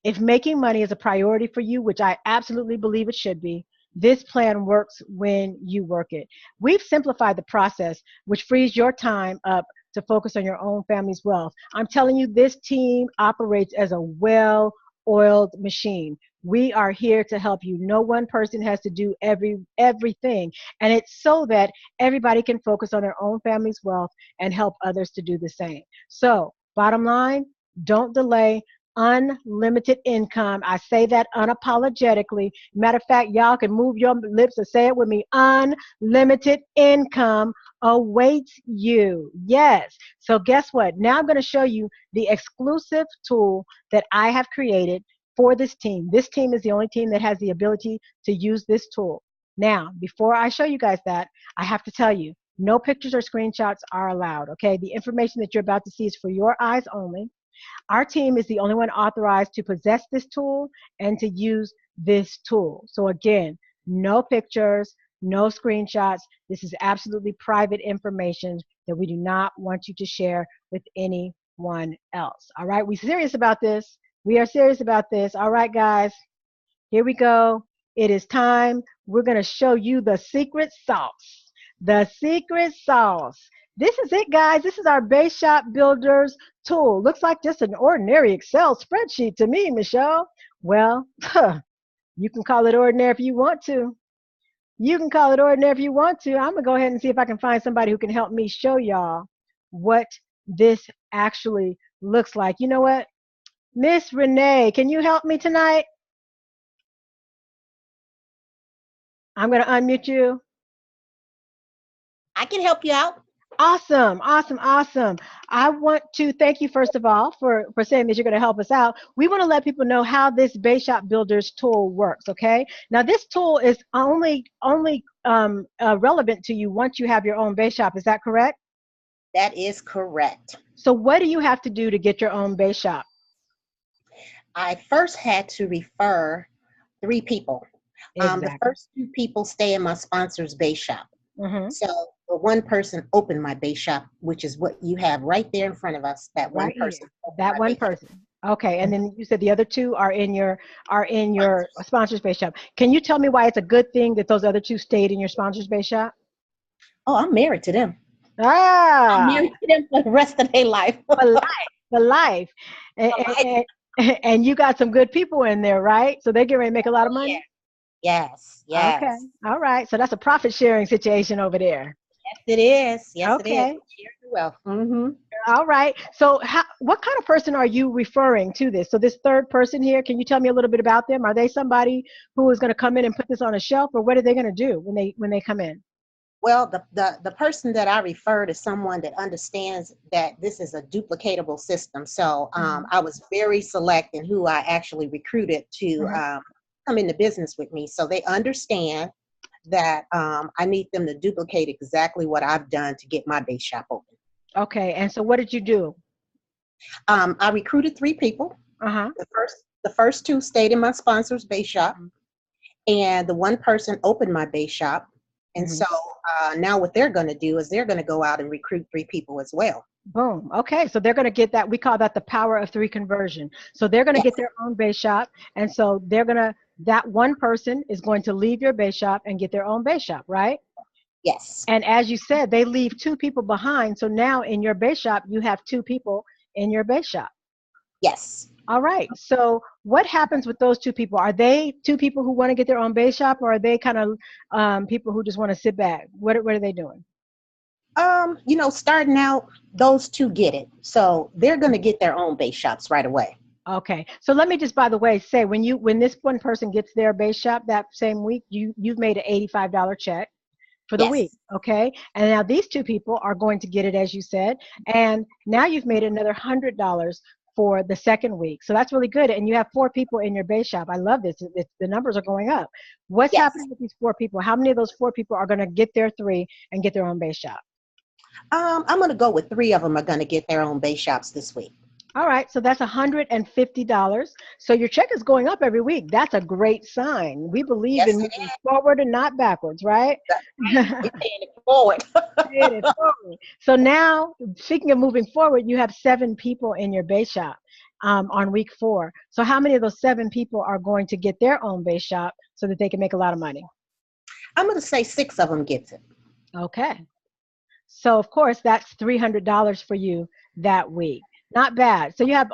If making money is a priority for you, which I absolutely believe it should be, this plan works when you work it. We've simplified the process, which frees your time up to focus on your own family's wealth. I'm telling you, this team operates as a well-oiled machine. We are here to help you. No one person has to do everything. And it's so that everybody can focus on their own family's wealth and help others to do the same. So, bottom line, don't delay. Unlimited income. I say that unapologetically. Matter of fact, y'all can move your lips and say it with me. Unlimited income awaits you. Yes. So guess what? Now I'm going to show you the exclusive tool that I have created for this team. This team is the only team that has the ability to use this tool. Now, before I show you guys that, I have to tell you, no pictures or screenshots are allowed. Okay. The information that you're about to see is for your eyes only. Our team is the only one authorized to possess this tool and to use this tool. So again, no pictures, no screenshots. This is absolutely private information that we do not want you to share with anyone else. All right, we're serious about this. We are serious about this. All right, guys, here we go. It is time. We're going to show you the secret sauce. The secret sauce. This is it, guys. This is our Base Shop Builders tool. Looks like just an ordinary Excel spreadsheet to me, Michelle. Well, you can call it ordinary if you want to. You can call it ordinary if you want to. I'm going to go ahead and see if I can find somebody who can help me show y'all what this actually looks like. You know what? Miss Renee, can you help me tonight? I'm going to unmute you. I can help you out. Awesome, awesome, awesome. I want to thank you, first of all, for saying that you're going to help us out. We want to let people know how this Base Shop Builders tool works, okay? Now, this tool is only relevant to you once you have your own base shop. Is that correct? That is correct. So what do you have to do to get your own base shop? I first had to refer 3 people. Exactly. The first 2 people stay in my sponsor's base shop. Mm-hmm. So the one person opened my base shop, which is what you have right there in front of us. That one Right person. here. That one person. Okay, and then you said the other 2 are in your sponsor's base shop. Can you tell me why it's a good thing that those other 2 stayed in your sponsor's base shop? Oh, I'm married to them. Ah, I'm married to them for the rest of their life. for life. And you got some good people in there, right? So they get ready to make a lot of money? Yes, yes. Okay, all right. So that's a profit sharing situation over there. Yes, it is. Yes, Okay. it is. Share the wealth. Mm-hmm. All right. So what kind of person are you referring to this? So this third person here, can you tell me a little bit about them? Are they somebody who is going to come in and put this on a shelf, or what are they going to do when they come in? Well, the person that I referred is someone that understands that this is a duplicatable system. So I was very select in who I actually recruited to come into business with me. So they understand that I need them to duplicate exactly what I've done to get my base shop open. Okay. And so what did you do? I recruited 3 people. The first 2 stayed in my sponsor's base shop, and the one person opened my base shop. And so now what they're going to do is they're going to go out and recruit 3 people as well. Boom. Okay. So they're going to get that. We call that the power of 3 conversion. So they're going to Yes. get their own base shop. And so they're going to, that one person is going to leave your base shop and get their own base shop, right? Yes. And as you said, they leave 2 people behind. So now in your base shop, you have 2 people in your base shop. Yes. All right. So what happens with those 2 people? Are they 2 people who want to get their own base shop, or are they kind of people who just want to sit back? What are they doing? You know, starting out, those 2 get it. So they're going to get their own base shops right away. Okay. So let me just, by the way, say when this one person gets their base shop that same week, you've made an $85 check for the Yes. week. Okay. And now these 2 people are going to get it, as you said. And now you've made another $100 for the second week. So that's really good. And you have 4 people in your base shop. I love this. The numbers are going up. What's Yes. happening with these 4 people? How many of those 4 people are going to get their 3 and get their own base shop? I'm going to go with 3 of them are going to get their own base shops this week. All right, so that's $150. So your check is going up every week. That's a great sign. We believe Yes, in it moving forward and not backwards, right? We're paying it forward. Paying it forward. So now, speaking of moving forward, you have 7 people in your base shop on week 4. So how many of those 7 people are going to get their own base shop so that they can make a lot of money? I'm going to say 6 of them gets it. Okay. So of course, that's $300 for you that week. Not bad. So you have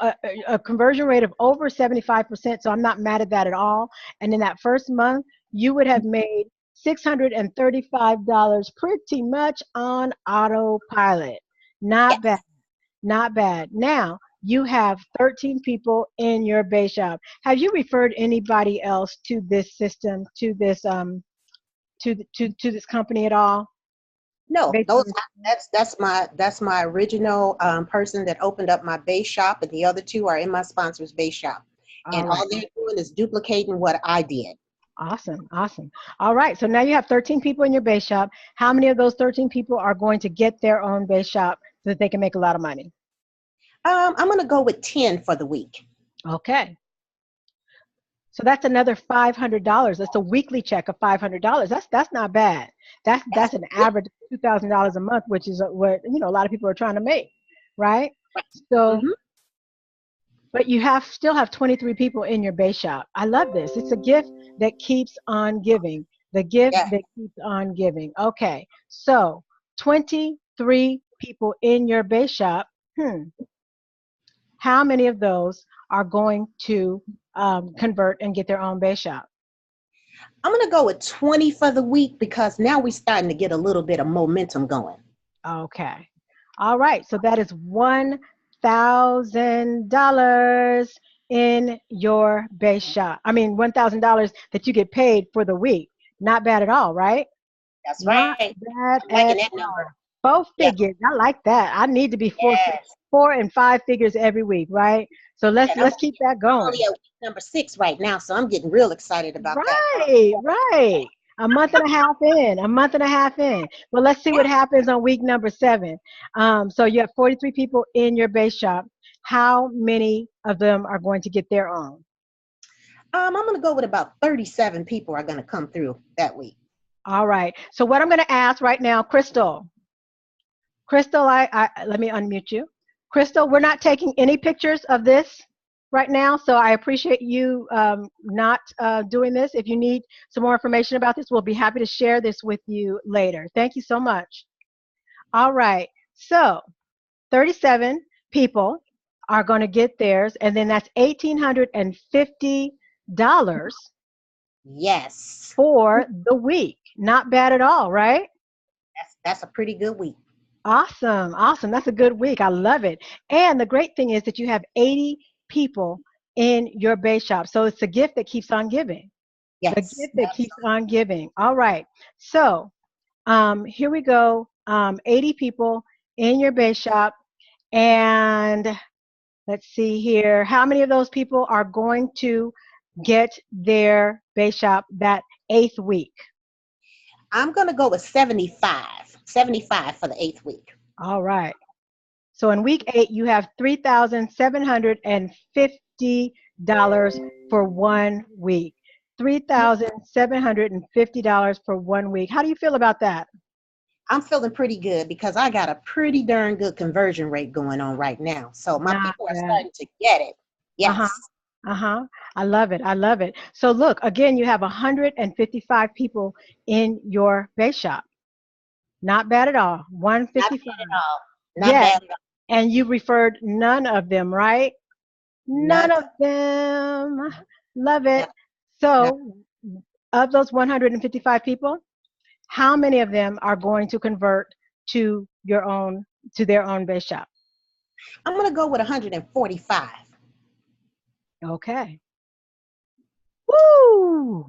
a conversion rate of over 75%. So I'm not mad at that at all. And in that first month, you would have made $635 pretty much on autopilot. Not Yes. bad. Not bad. Now you have 13 people in your base shop. Have you referred anybody else to this system, to this to this company at all? No, Based those on- that's my original person that opened up my base shop, and the other 2 are in my sponsor's base shop. And all right. all they're doing is duplicating what I did. Awesome, awesome. All right, so now you have 13 people in your base shop. How many of those 13 people are going to get their own base shop so that they can make a lot of money? I'm going to go with 10 for the week. Okay. So that's another $500. That's a weekly check of $500. That's not bad. That's an average of $2,000 a month, which is what a lot of people are trying to make, right? So, Mhm. but you still have 23 people in your base shop. I love this. It's a gift that keeps on giving. The gift Yeah. that keeps on giving. Okay, so 23 people in your base shop. How many of those are going to convert and get their own base shop? I'm going to go with 20 for the week because now we're starting to get a little bit of momentum going. Okay. All right. So that is $1,000 in your base shop. I mean, $1,000 that you get paid for the week. Not bad at all, right? That's Not right. bad I'm liking at that number. all. 4 Yeah. figures. I like that. I need to be Yes. 4 and 5 figures every week, right? So let's And I'm keep that going. only at week number 6 right now, so I'm getting real excited about that. Right, right. A month and a half in. Well, let's see what happens on week number 7. So you have 43 people in your base shop. How many of them are going to get their own? I'm going to go with about 37 people are going to come through that week. All right. So what I'm going to ask right now, Crystal, I let me unmute you. Crystal, we're not taking any pictures of this right now, so I appreciate you not doing this. If you need some more information about this, we'll be happy to share this with you later. Thank you so much. All right, so 37 people are going to get theirs, and then that's $1,850 Yes. for the week. Not bad at all, right? That's a pretty good week. Awesome, awesome. That's a good week. I love it. And the great thing is that you have 80 people in your base shop. So it's a gift that keeps on giving. Yes. The gift that keeps on giving. All right. So here we go. 80 people in your base shop. And let's see here. How many of those people are going to get their base shop that 8th week? I'm going to go with 75. 75 for the 8th week. All right. So in week 8, you have $3,750 for 1 week. $3,750 for 1 week. How do you feel about that? I'm feeling pretty good because I got a pretty darn good conversion rate going on right now. So my Not people are bad. starting to get it. Uh-huh. Yes. Uh-huh. I love it. I love it. So look, again, you have 155 people in your base shop. Not bad at all. Not 155. bad at all. Not Yes. bad at all. And you referred none of them, right? None None. of them. Love No, it. So, of those 155 people, how many of them are going to convert to their own base shop? I'm going to go with 145. Okay. Woo!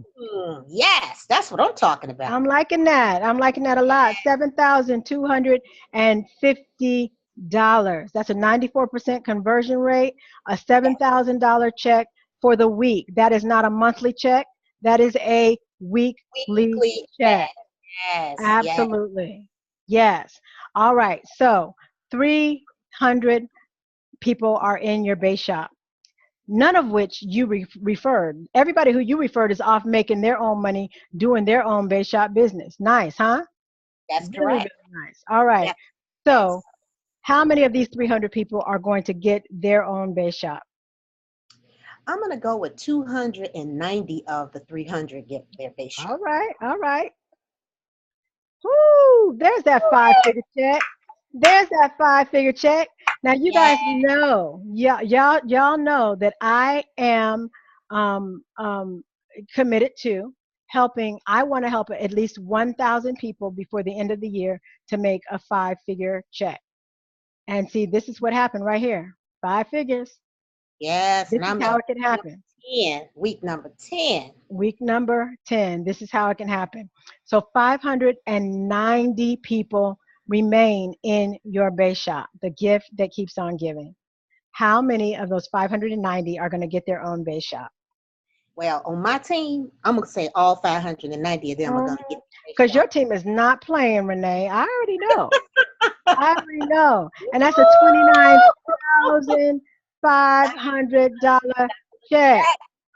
Yes, that's what I'm talking about. I'm liking that. I'm liking that a lot. $7,250. That's a 94% conversion rate, a $7,000 check for the week. That is not a monthly check. That is a weekly Weekly check. check. Yes. Yes. Absolutely. Yes. All right. So 300 people are in your base shop, none of which you referred. Everybody who you referred is off making their own money, doing their own base shop business. Nice, huh? That's Really, correct. really nice. All right. Yes. So, how many of these 300 people are going to get their own base shop? I'm going to go with 290 of the 300 get their base shop. All right. All right. Woo! There's that five-figure check. There's that five-figure check. Now you guys know, y'all know that I am um, um, committed to helping. I want to help at least 1,000 people before the end of the year to make a five-figure check. And see, this is what happened right here. 5 figures. Yes, This and is I'm how at it can happen. week number 10. Week number 10. This is how it can happen. So 590 people remain in your base shop, the gift that keeps on giving. How many of those 590 are going to get their own base shop? Well, on my team, I'm going to say all 590 of them are going to get their base Because your shop. team is not playing, Renee. I already know. I already know. And that's a $29,500 check.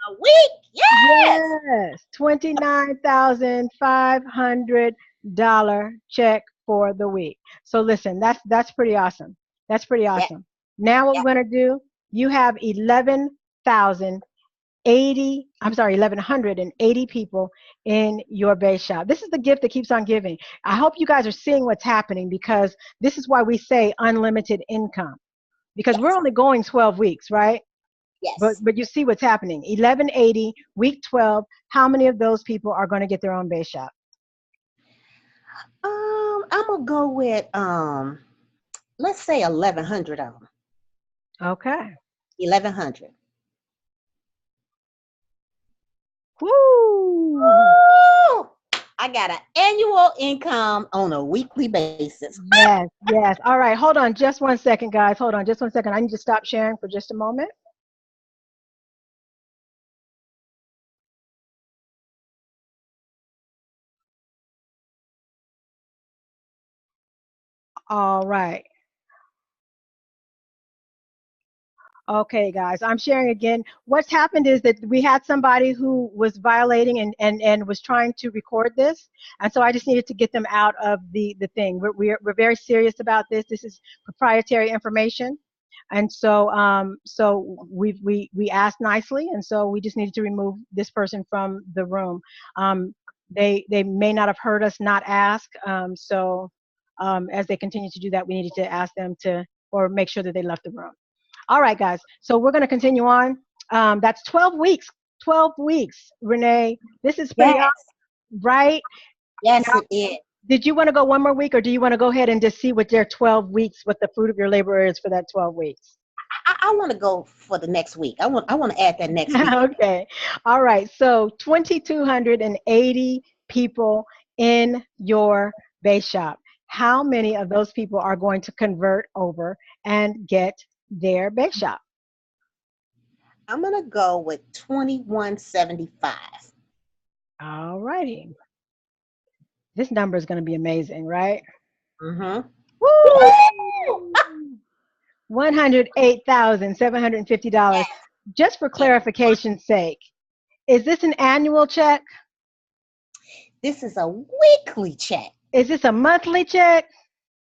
A week. Yes. Yes, $29,500 check for the week. So listen, that's pretty awesome. That's pretty Yeah. awesome. Now what Yeah. we're gonna do, you have 1,180 people in your base shop. This is the gift that keeps on giving. I hope you guys are seeing what's happening, because this is why we say unlimited income, because we're Yes. only going 12 weeks, right? Yes. But you see what's happening. 1180, week 12. How many of those people are going to get their own base shop? I'm gonna go with let's say 1,100 of them. Okay. 1,100. Woo! Woo! I got an annual income on a weekly basis. Yes, yes. All right. Hold on just 1 second, guys. Hold on just 1 second. I need to stop sharing for just a moment. All right. Okay, guys, I'm sharing again. What's happened is that we had somebody who was violating and was trying to record this. And so I just needed to get them out of the thing. We're very serious about this. This is proprietary information. And so we asked nicely, and so we just needed to remove this person from the room. They may not have heard us not ask. As they continue to do that, we needed to ask them to, or make sure that they left the room. All right, guys. So we're going to continue on. That's 12 weeks. 12 weeks, Renee. This is pretty Yes. awesome, right? Yes, Now, it is. did you want to go one more week, or do you want to go ahead and just see what their 12 weeks, what the fruit of your labor is for that 12 weeks? I want to go for the next week. I want to add that next week. Okay. All right. So 2,280 people in your base shop. How many of those people are going to convert over and get their base shop? I'm gonna go with 2,175. All righty. This number is going to be amazing, right? Mm-hmm. Woo! $108,750. Just for clarification's sake, Is this an annual check? This is a weekly check. Is this a monthly check?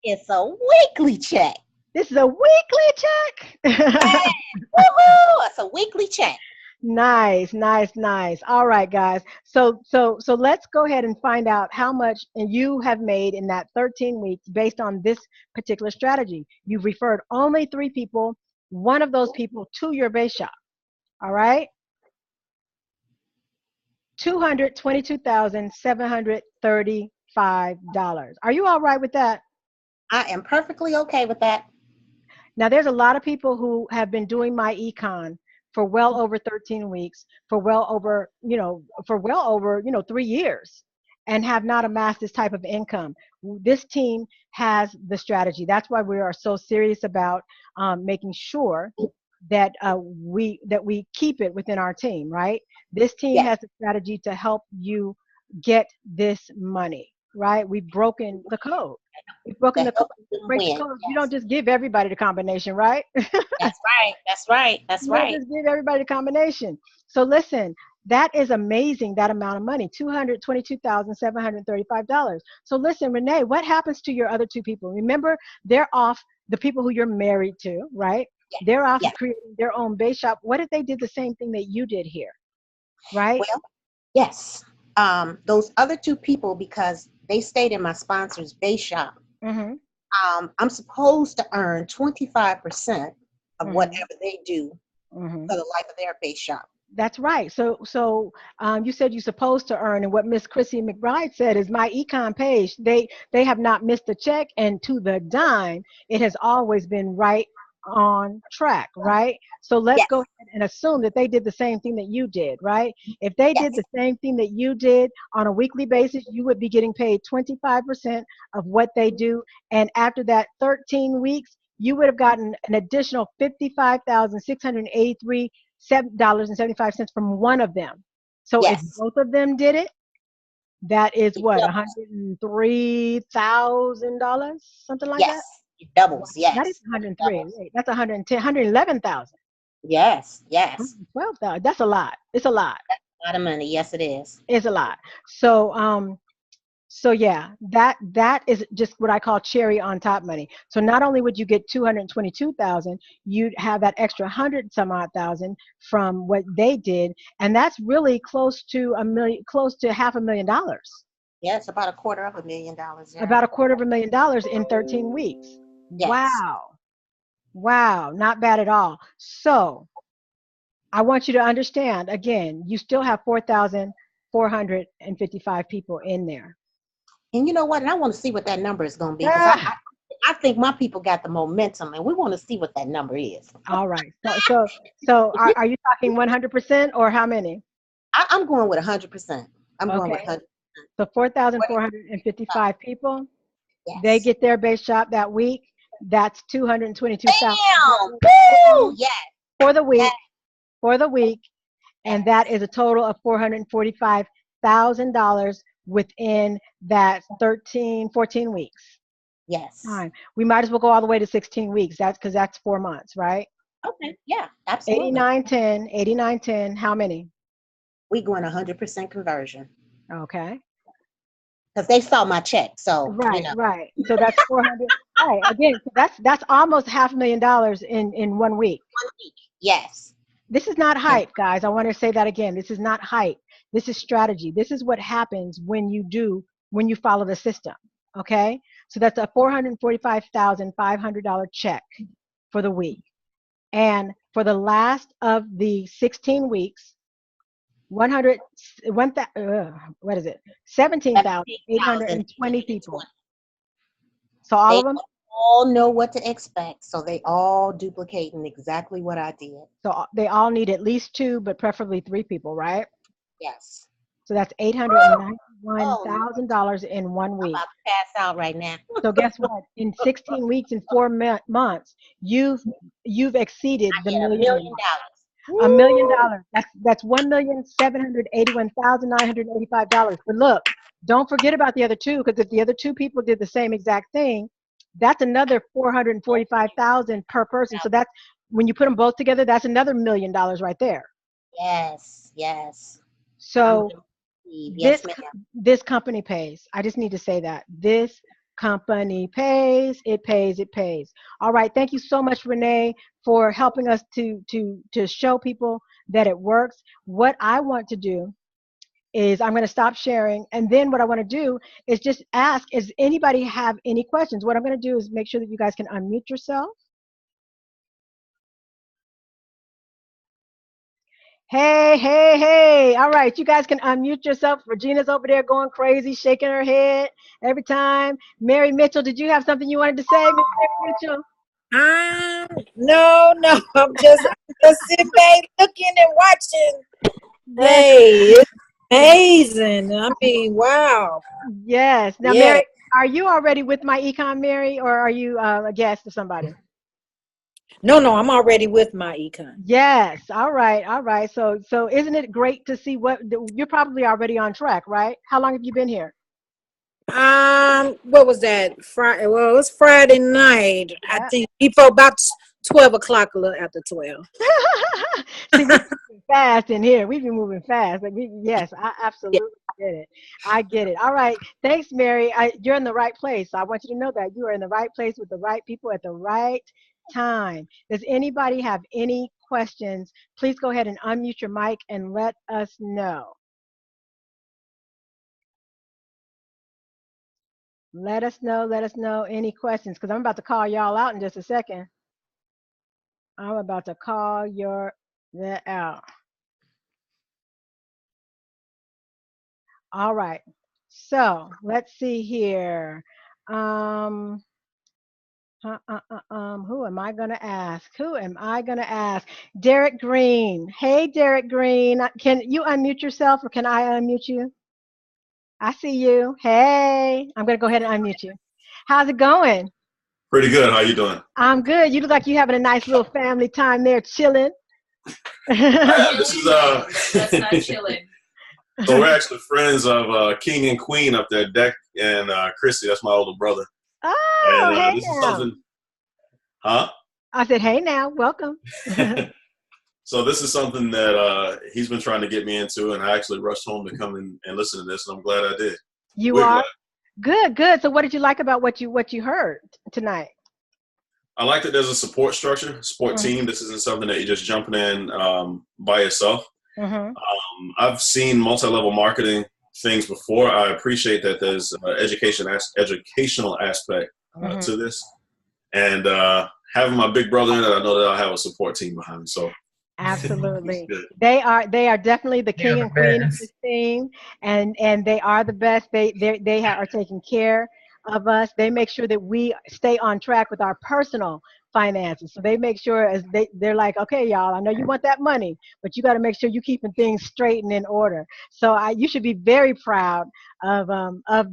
It's a weekly check. This is a weekly check. Yes. Woohoo! It's a weekly check. Nice, nice, nice. All right, guys. So let's go ahead and find out how much you have made in that 13 weeks based on this particular strategy. You've referred only 3 people, one of those people to your base shop. All right? $222,735. Are you all right with that? I am perfectly okay with that. Now, there's a lot of people who have been doing Myecon for well over 13 weeks, for well over 3 years, and have not amassed this type of income. This team has the strategy. That's why we are so serious about making sure that we keep it within our team, right? This team Yes. has a strategy to help you get this money, right? We've broken the code. We've broken To the code. help them Break the win. code. You Yes. don't just give everybody the combination, right? That's right. That's right. That's You don't right. just give everybody the combination. So listen, that is amazing, that amount of money, $222,735. So listen, Renee, what happens to your other 2 people? Remember, they're off, the people who you're married to, right? Yes. They're off Yes. creating their own base shop. What if they did the same thing that you did here, right? Well, yes. Those other 2 people, because they stayed in my sponsor's base shop, Mm-hmm. I'm supposed to earn 25% of Mhm. whatever they do Mm-hmm. for the life of their base shop. That's right. So you said you're supposed to earn, and what Miss Chrissy McBride said is my econ page. They have not missed a check, and to the dime, it has always been right on track, right? So let's Yes. go ahead and assume that they did the same thing that you did, right? If they Yes. did the same thing that you did on a weekly basis, you would be getting paid 25% of what they do, and after that 13 weeks, you would have gotten an additional $55,683.75 from one of them. So if Yes. both of them did it, that is It what, doubles. $103,000, something like that. Yes. It doubles. That is Yes. 103. Doubles. Wait, that's 110, 111,000, Yes. Yes. 112,000. That's a lot. It's a lot. A lot of money. Yes, it is. It's a lot. So yeah, that is just what I call cherry on top money. So not only would you get 222,000, you'd have that extra 100 some odd thousand from what they did, and that's really close to $500,000. Yeah, it's about $250,000. Yeah. About $250,000 in 13 weeks. Yes. Wow, not bad at all. So I want you to understand again, you still have 4,455 people in there. And you know what? And I want to see what that number is going to be, because Ah, I think my people got the momentum, and we want to see what that number is. all right. So are you talking 100% or how many? I'm going with 100%. I'm going with Okay. 100. So 4,455 people, Yes. they get their base shop that week. That's 222,000 Bam! Woo! Yes. for the week, Yes. and that is a total of $445,000 within that 14 weeks. Yes. Time. We might as well go all the way to 16 weeks. That's because that's 4 months, right? Okay. Yeah. Absolutely. 89, 10, how many? We going 100% conversion, Okay. because they saw my check. So Right. So that's 400. Right. Again, so that's almost $500,000 in 1 week. 1 week. Yes. This is not hype, guys. I want to say that again. This is not hype. This is strategy. This is what happens when you follow the system. Okay. So that's a $445,500 check for the week. And for the last of the 16 weeks, 17,820 people. So all They of them. all know what to expect, so they all duplicating exactly what I did. So they all need at least 2, but preferably 3 people, right? Yes. So that's $891,000 in 1 I'm week. about to pass out right now. So guess what? In 16 weeks and 4 months, you've exceeded the Yeah, $1 million. million. $1 million. That's $1,781,985. But look, don't forget about the other 2, because if the other 2 people did the same exact thing, that's another $445,000 per person. So that's, when you put them both together, that's another $1 million right there. Yes, yes. So Yes, ma'am. this company pays. I just need to say that this company pays. It pays. It pays. All right. Thank you so much, Renee, for helping us to show people that it works. What I want to do is I'm going to stop sharing, and then what I want to do is just ask: Is anybody have any questions? What I'm going to do is make sure that you guys can unmute yourself. Hey, hey, hey. All right, you guys can unmute yourself. Regina's over there going crazy, shaking her head every time. Mary Mitchell, did you have something you wanted to say, Miss Mary Mitchell? No, I'm just sitting back looking and watching. Yes, Hey, it's amazing. I mean, wow. yes. Now, Yeah. Mary, are you already with Myecon, Mary, or are you a guest of somebody? No, I'm already with Myecon. Yes. All right. All right. So isn't it great to see what you're probably already on track, right? How long have you been here? What was that? Friday. Well, it was Friday night. I Yeah. think before about 12 o'clock, a little after 12. See, we moving fast in here. We've been moving fast. Like yes, I Yeah. absolutely get it. I get it. All right. Thanks, Mary. You're in the right place. I want you to know that you are in the right place with the right people at the right time. Does anybody have any questions? Please go ahead and unmute your mic and let us know. Let us know. Let us know any questions because I'm about to call y'all out in just a second. I'm about to call your that out. All right. So let's see here. Um, who am I going to ask? Who am I going to ask? Derek Green. Hey, Derek Green. Can you unmute yourself or can I unmute you? I see you. Hey, I'm going to go ahead and unmute you. How's it going? Pretty good. How you doing? I'm good. You look like you're having a nice little family time there chilling. This is That's not chilling. So we're actually friends of King and Queen up there, Deck and Chrissy. That's my older brother. Oh, And hey this is now. something, huh? I said, hey now, welcome. So this is something that he's been trying to get me into, and I actually rushed home to come and listen to this, and I'm glad I did. You We're are? glad. Good. So what did you like about what you heard tonight? I like that there's a support structure, support team. This isn't something that you're just jumping in by yourself. I've seen multi-level marketing things before. I appreciate that there's educational aspect to this, and having my big brother in it, I know that I'll have a support team behind me. So Absolutely, they are definitely the king and queen of this team, and they are the best. They are taking care of us. They make sure that we stay on track with our personal finances. So they make sure as they're like, okay, y'all, I know you want that money, but you got to make sure you're keeping things straight and in order. So you should be very proud of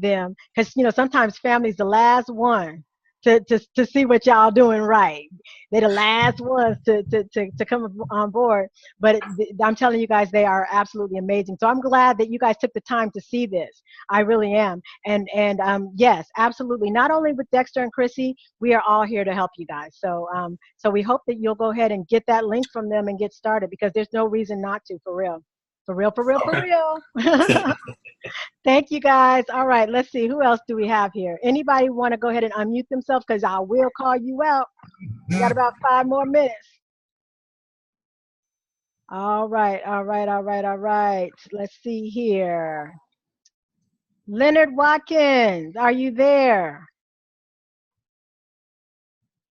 them because sometimes family's the last one to see what y'all doing right. They're the last ones to come on board. But I'm telling you guys, they are absolutely amazing. So I'm glad that you guys took the time to see this. I really am. And yes, absolutely. Not only with Dexter and Chrissy, we are all here to help you guys. So so we hope that you'll go ahead and get that link from them and get started because there's no reason not to, for real. For real, for real, for real. Thank you guys. All right, let's see. Who else do we have here? Anybody want to go ahead and unmute themselves? Because I will call you out. We got about 5 more minutes. All right, all right, all right, all right. Let's see here. Leonard Watkins, are you there?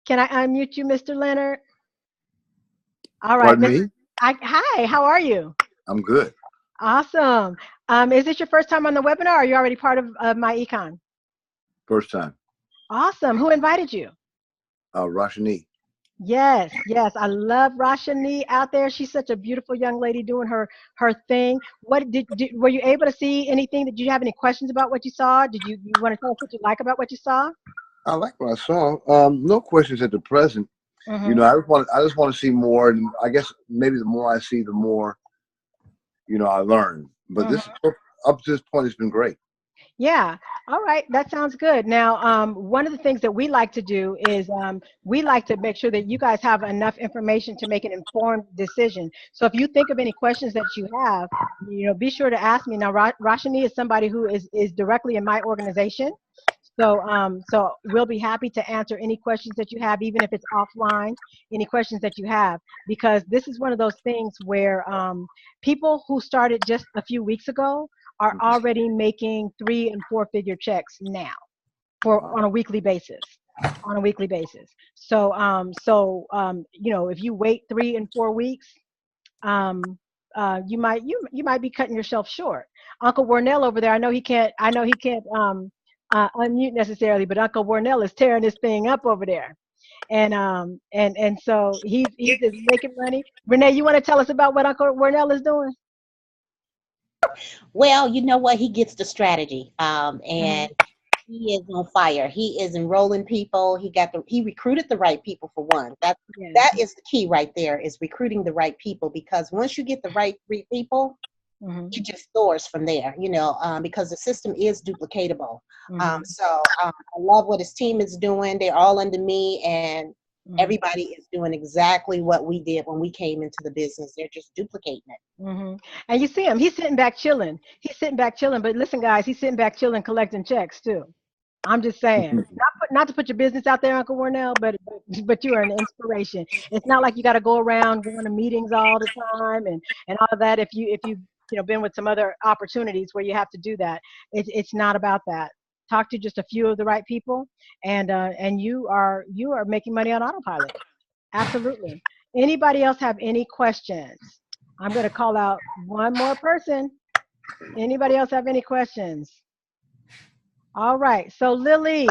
Can I unmute you, Mr. Leonard? All right. Pardon me? Hi, how are you? I'm good. Awesome. Is this your first time on the webinar or are you already part of Myecon? First time. Awesome. Who invited you? Rashani. Yes, yes. I love Rashani out there. She's such a beautiful young lady doing her thing. What were you able to see anything? Did you have any questions about what you saw? Did you want to tell us what you like about what you saw? I like what I saw. No questions at the present. You know, I just want to see more, and I guess maybe the more I see, the more I learn. But this up to this point, it's been great. Yeah. All right. That sounds good. Now, one of the things that we like to do is we like to make sure that you guys have enough information to make an informed decision. So if you think of any questions that you have, be sure to ask me. Now, Rashani is somebody who is directly in my organization. So we'll be happy to answer any questions that you have, even if it's offline, any questions that you have, because this is one of those things where people who started just a few weeks ago are already making 3 and 4 figure checks now on a weekly basis. On a weekly basis. If you wait 3 and 4 weeks, you might be cutting yourself short. Uncle Warnell over there, I know he can't unmute necessarily, but Uncle Warnell is tearing this thing up over there. So he's just making money. Renee, you want to tell us about what Uncle Warnell is doing? Well, you know what? He gets the strategy, Mm-hmm. and he is on fire. He is enrolling people. He recruited the right people for one. That is the key right there, is recruiting the right people, because once you get the right people, Mm-hmm. it just soars from there, because the system is duplicatable. Mm-hmm. I love what his team is doing. They're all under me, and Mm-hmm. everybody is doing exactly what we did when we came into the business. They're just duplicating it. Mm-hmm. And you see him, he's sitting back chilling. But listen, guys, he's sitting back chilling, collecting checks too. I'm just saying, not to put your business out there, Uncle Warnell, but you are an inspiration. It's not like you got to go around going to meetings all the time and all of that. If you've been with some other opportunities where you have to do that, it's not about that. Talk to just a few of the right people, and you are making money on autopilot. Absolutely. Anybody else have any questions? I'm going to call out one more person. Anybody else have any questions? All right. So Lily,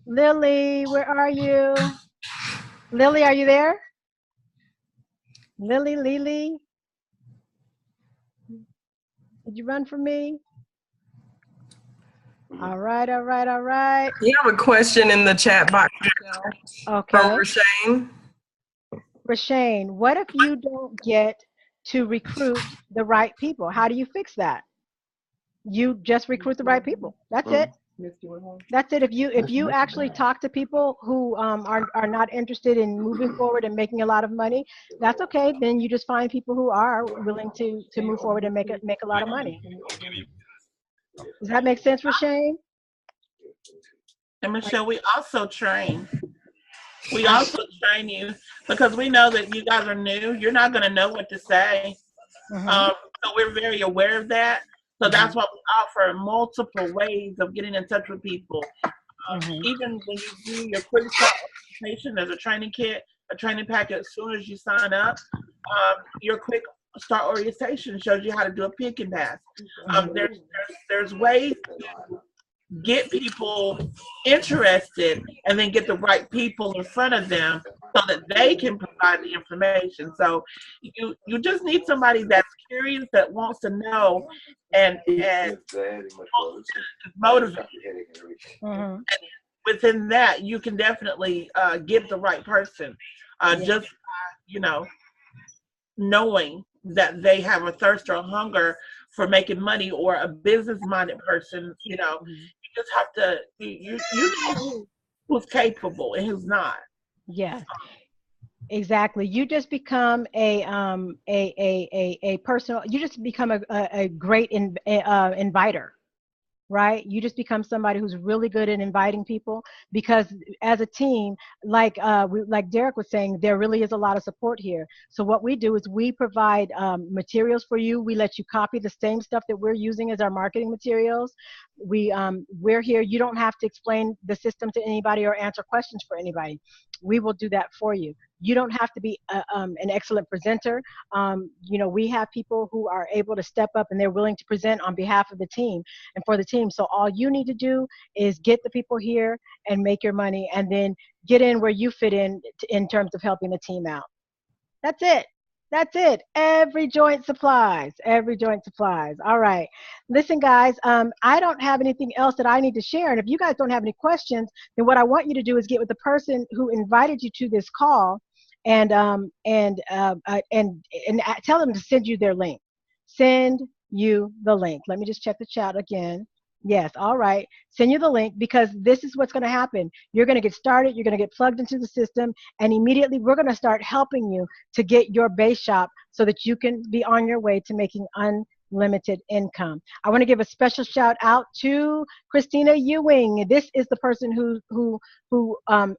where are you? Lily, are you there? Lily, did you run from me? All right. You have a question in the chat box Okay. from Rashane. Rashane, what if you don't get to recruit the right people? How do you fix that? You just recruit the right people. That's it. That's it. If you actually talk to people who are not interested in moving forward and making a lot of money, that's okay. Then you just find people who are willing to move forward and make a lot of money. Does that make sense, Rashane? And Michelle, we also train. We also train you, because we know that you guys are new. You're not going to know what to say. Mm-hmm. So we're very aware of that. So that's why we offer multiple ways of getting in touch with people. Even when you do your quick start orientation, there's a training kit, a training packet as soon as you sign up. Your quick start orientation shows you how to do a pick and pass. There's ways to get people interested and then get the right people in front of them so that they can provide the information. So you just need somebody that's curious, that wants to know and motivated. And within that, you can definitely get the right person. Just knowing that they have a thirst or a hunger for making money, or a business-minded person, you just have to you know who's capable and who's not. Yeah, exactly. You just become a personal. You just become a great inviter. Right? You just become somebody who's really good at inviting people, because as a team, like Derek was saying, there really is a lot of support here. So what we do is we provide materials for you. We let you copy the same stuff that we're using as our marketing materials. We're here. You don't have to explain the system to anybody or answer questions for anybody. We will do that for you. You don't have to be an excellent presenter. We have people who are able to step up and they're willing to present on behalf of the team and for the team. So all you need to do is get the people here and make your money, and then get in where you fit in terms of helping the team out. That's it. That's it. Every joint supplies. Every joint supplies. All right. Listen, guys, I don't have anything else that I need to share. And if you guys don't have any questions, then what I want you to do is get with the person who invited you to this call and tell them to send you their link. Send you the link. Let me just check the chat again. Yes, all right. Send you the link because this is what's going to happen. You're going to get started, you're going to get plugged into the system, and immediately we're going to start helping you to get your base shop so that you can be on your way to making unlimited income. I want to give a special shout out to Christina Ewing. This is the person who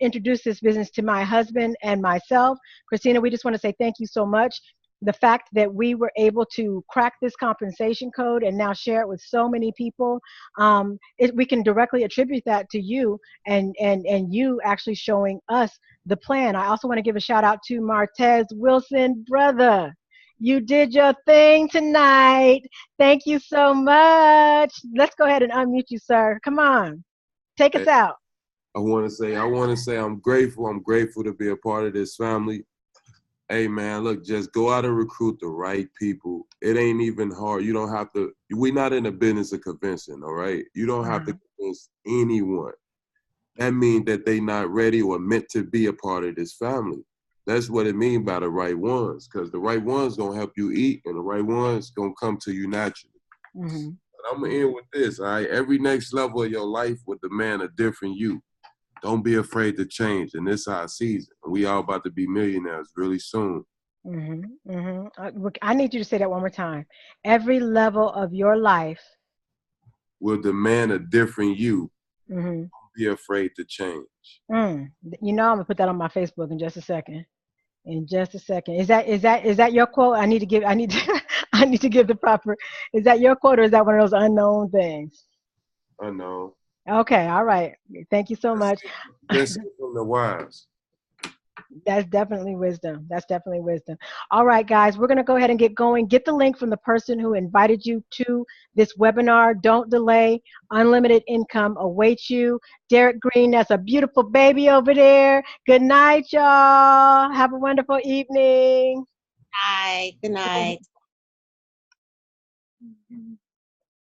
introduced this business to my husband and myself. Christina, we just want to say thank you so much. The fact that we were able to crack this compensation code and now share it with so many people, we can directly attribute that to you and you actually showing us the plan. I also want to give a shout out to Martez Wilson, brother. You did your thing tonight. Thank you so much. Let's go ahead and unmute you, sir. Come on, take us out. I want to say I'm grateful. I'm grateful to be a part of this family. Hey man, look, just go out and recruit the right people. It ain't even hard. You don't have to, we're not in the business of convincing, all right? You don't have to convince anyone. That means that they not ready or meant to be a part of this family. That's what it means by the right ones, because the right ones gonna help you eat and the right ones gonna come to you naturally. But I'm gonna end with this, all right? Every next level of your life will demand a different you. Don't be afraid to change. And this our season. We all about to be millionaires really soon. I need you to say that one more time. Every level of your life will demand a different you. Mm-hmm. Don't be afraid to change. You know, I'm gonna put that on my Facebook in just a second. In just a second. Is that your quote? I need to I need to give the proper. Is that your quote or is that one of those unknown things? Unknown. Okay, all right. Thank you so much. That's from the wise. That's definitely wisdom. That's definitely wisdom. All right, guys, we're going to go ahead and get going. Get the link from the person who invited you to this webinar. Don't delay. Unlimited income awaits you. Derek Green, that's a beautiful baby over there. Good night, y'all. Have a wonderful evening. Bye. Good night.